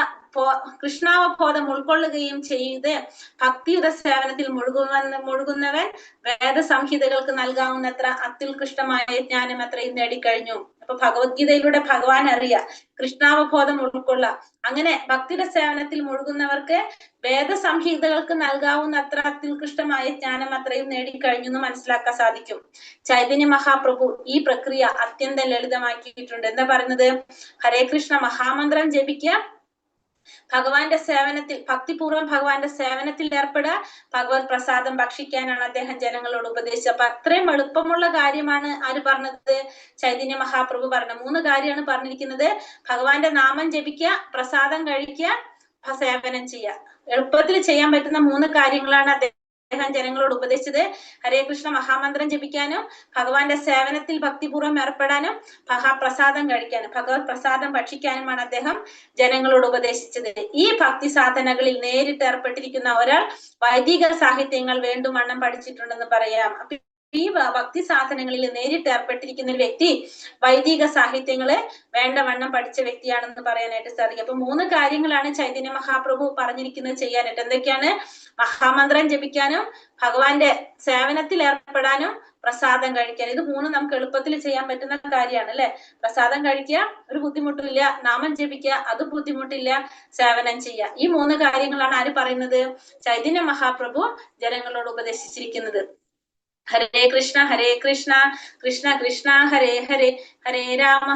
കൃഷ്ണാവബോധം ഉൾക്കൊള്ളുകയും ചെയ്ത് ഭക്തിയുടെ സേവനത്തിൽ മുഴുകുന്നവൻ വേദസംഹിതകൾക്ക് നൽകാവുന്നത്ര അത്യുത്കൃഷ്ടമായ ജ്ഞാനം അത്രയും നേടിക്കഴിഞ്ഞു. അപ്പൊ ഭഗവത്ഗീതയിലൂടെ ഭഗവാൻ അറിയാം, കൃഷ്ണാവബോധം ഉൾക്കൊള്ളാം. അങ്ങനെ ഭക്തിയുടെ സേവനത്തിൽ മുഴുകുന്നവർക്ക് വേദസംഹിതകൾക്ക് നൽകാവുന്നത്ര അത്യുത്കൃഷ്ടമായ ജ്ഞാനം അത്രയും നേടിക്കഴിഞ്ഞു എന്ന് മനസ്സിലാക്കാൻ സാധിക്കും. ചൈതന്യ മഹാപ്രഭു ഈ പ്രക്രിയ അത്യന്തം ലളിതമാക്കിയിട്ടുണ്ട്. എന്താ പറയുന്നത്, ഹരേ കൃഷ്ണ മഹാമന്ത്രം ജപിക്കുക, ഭഗവാന്റെ സേവനത്തിൽ, ഭക്തിപൂർവ്വം ഭഗവാന്റെ സേവനത്തിൽ ഏർപ്പെടുക, ഭഗവത് പ്രസാദം ഭക്ഷിക്കാനാണ് അദ്ദേഹം ജനങ്ങളോട് ഉപദേശിച്ചത്. അപ്പൊ അത്രയും എളുപ്പമുള്ള കാര്യമാണ് ആര് പറഞ്ഞത്, ചൈതന്യ മഹാപ്രഭു പറഞ്ഞ 3 കാര്യമാണ് പറഞ്ഞിരിക്കുന്നത്. ഭഗവാന്റെ നാമം ജപിക്കുക, പ്രസാദം കഴിക്കുക, സേവനം ചെയ്യുക. എളുപ്പത്തിൽ ചെയ്യാൻ പറ്റുന്ന 3 കാര്യങ്ങളാണ് അദ്ദേഹം ജനങ്ങളോട് ഉപദേശിച്ചത്. ഹരേ കൃഷ്ണ മഹാമന്ത്രം ജപിക്കാനും, ഭഗവാന്റെ സേവനത്തിൽ ഭക്തിപൂർവ്വം ഏർപ്പെടാനും, മഹാപ്രസാദം കഴിക്കാനും, ഭഗവത് പ്രസാദം ഭക്ഷിക്കാനുമാണ് അദ്ദേഹം ജനങ്ങളോട് ഉപദേശിച്ചത്. ഈ ഭക്തി സാധനകളിൽ നേരിട്ട് ഏർപ്പെട്ടിരിക്കുന്ന ഒരാൾ വൈദിക സാഹിത്യങ്ങൾ വേണ്ടുവണ്ണം പഠിച്ചിട്ടുണ്ടെന്ന് പറയാം. ഈ ഭക്തി സാധനങ്ങളിൽ നേരിട്ട് ഏർപ്പെട്ടിരിക്കുന്ന ഒരു വ്യക്തി വൈദിക സാഹിത്യങ്ങള് വേണ്ടവണ്ണം പഠിച്ച വ്യക്തിയാണെന്ന് പറയാനായിട്ട് സാധിക്കും. അപ്പൊ 3 കാര്യങ്ങളാണ് ചൈതന്യ മഹാപ്രഭു പറഞ്ഞിരിക്കുന്നത് ചെയ്യാനായിട്ട്. എന്തൊക്കെയാണ്, മഹാമന്ത്രം ജപിക്കാനും, ഭഗവാന്റെ സേവനത്തിൽ ഏർപ്പെടാനും, പ്രസാദം കഴിക്കാൻ. ഇത് 3 നമുക്ക് എളുപ്പത്തിൽ ചെയ്യാൻ പറ്റുന്ന കാര്യമാണ് അല്ലെ. പ്രസാദം കഴിക്കുക, ഒരു ബുദ്ധിമുട്ടില്ല. നാമം ജപിക്കുക, അത് ബുദ്ധിമുട്ടില്ല. സേവനം ചെയ്യുക, ഈ 3 കാര്യങ്ങളാണ് ആര് പറയുന്നത്, ചൈതന്യ മഹാപ്രഭു ജനങ്ങളോട് ഉപദേശിച്ചിരിക്കുന്നത്. ഹരേ കൃഷ്ണ കൃഷ്ണ കൃഷ്ണ ഹരേ ഹരേ, ഹരേ രാമ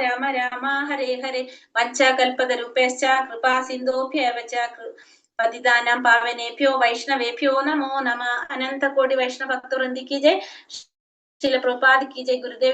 രാമ രാമ ഹരേ ഹരേ. വഞ്ചകൽപതരുഭ്യശ്ച കൃപാ സിന്ധോഭ്യവ ച പതിതാനാം പാവനേഭ്യോ വൈഷ്ണവേഭ്യോ നമോ നമഃ. അനന്ത കോടി വൈഷ്ണവ ഭക്തവൃന്ദി കി ജയ്. ശില പ്രഭുപാദ് കി ജയ്. ഗുരുദേവ്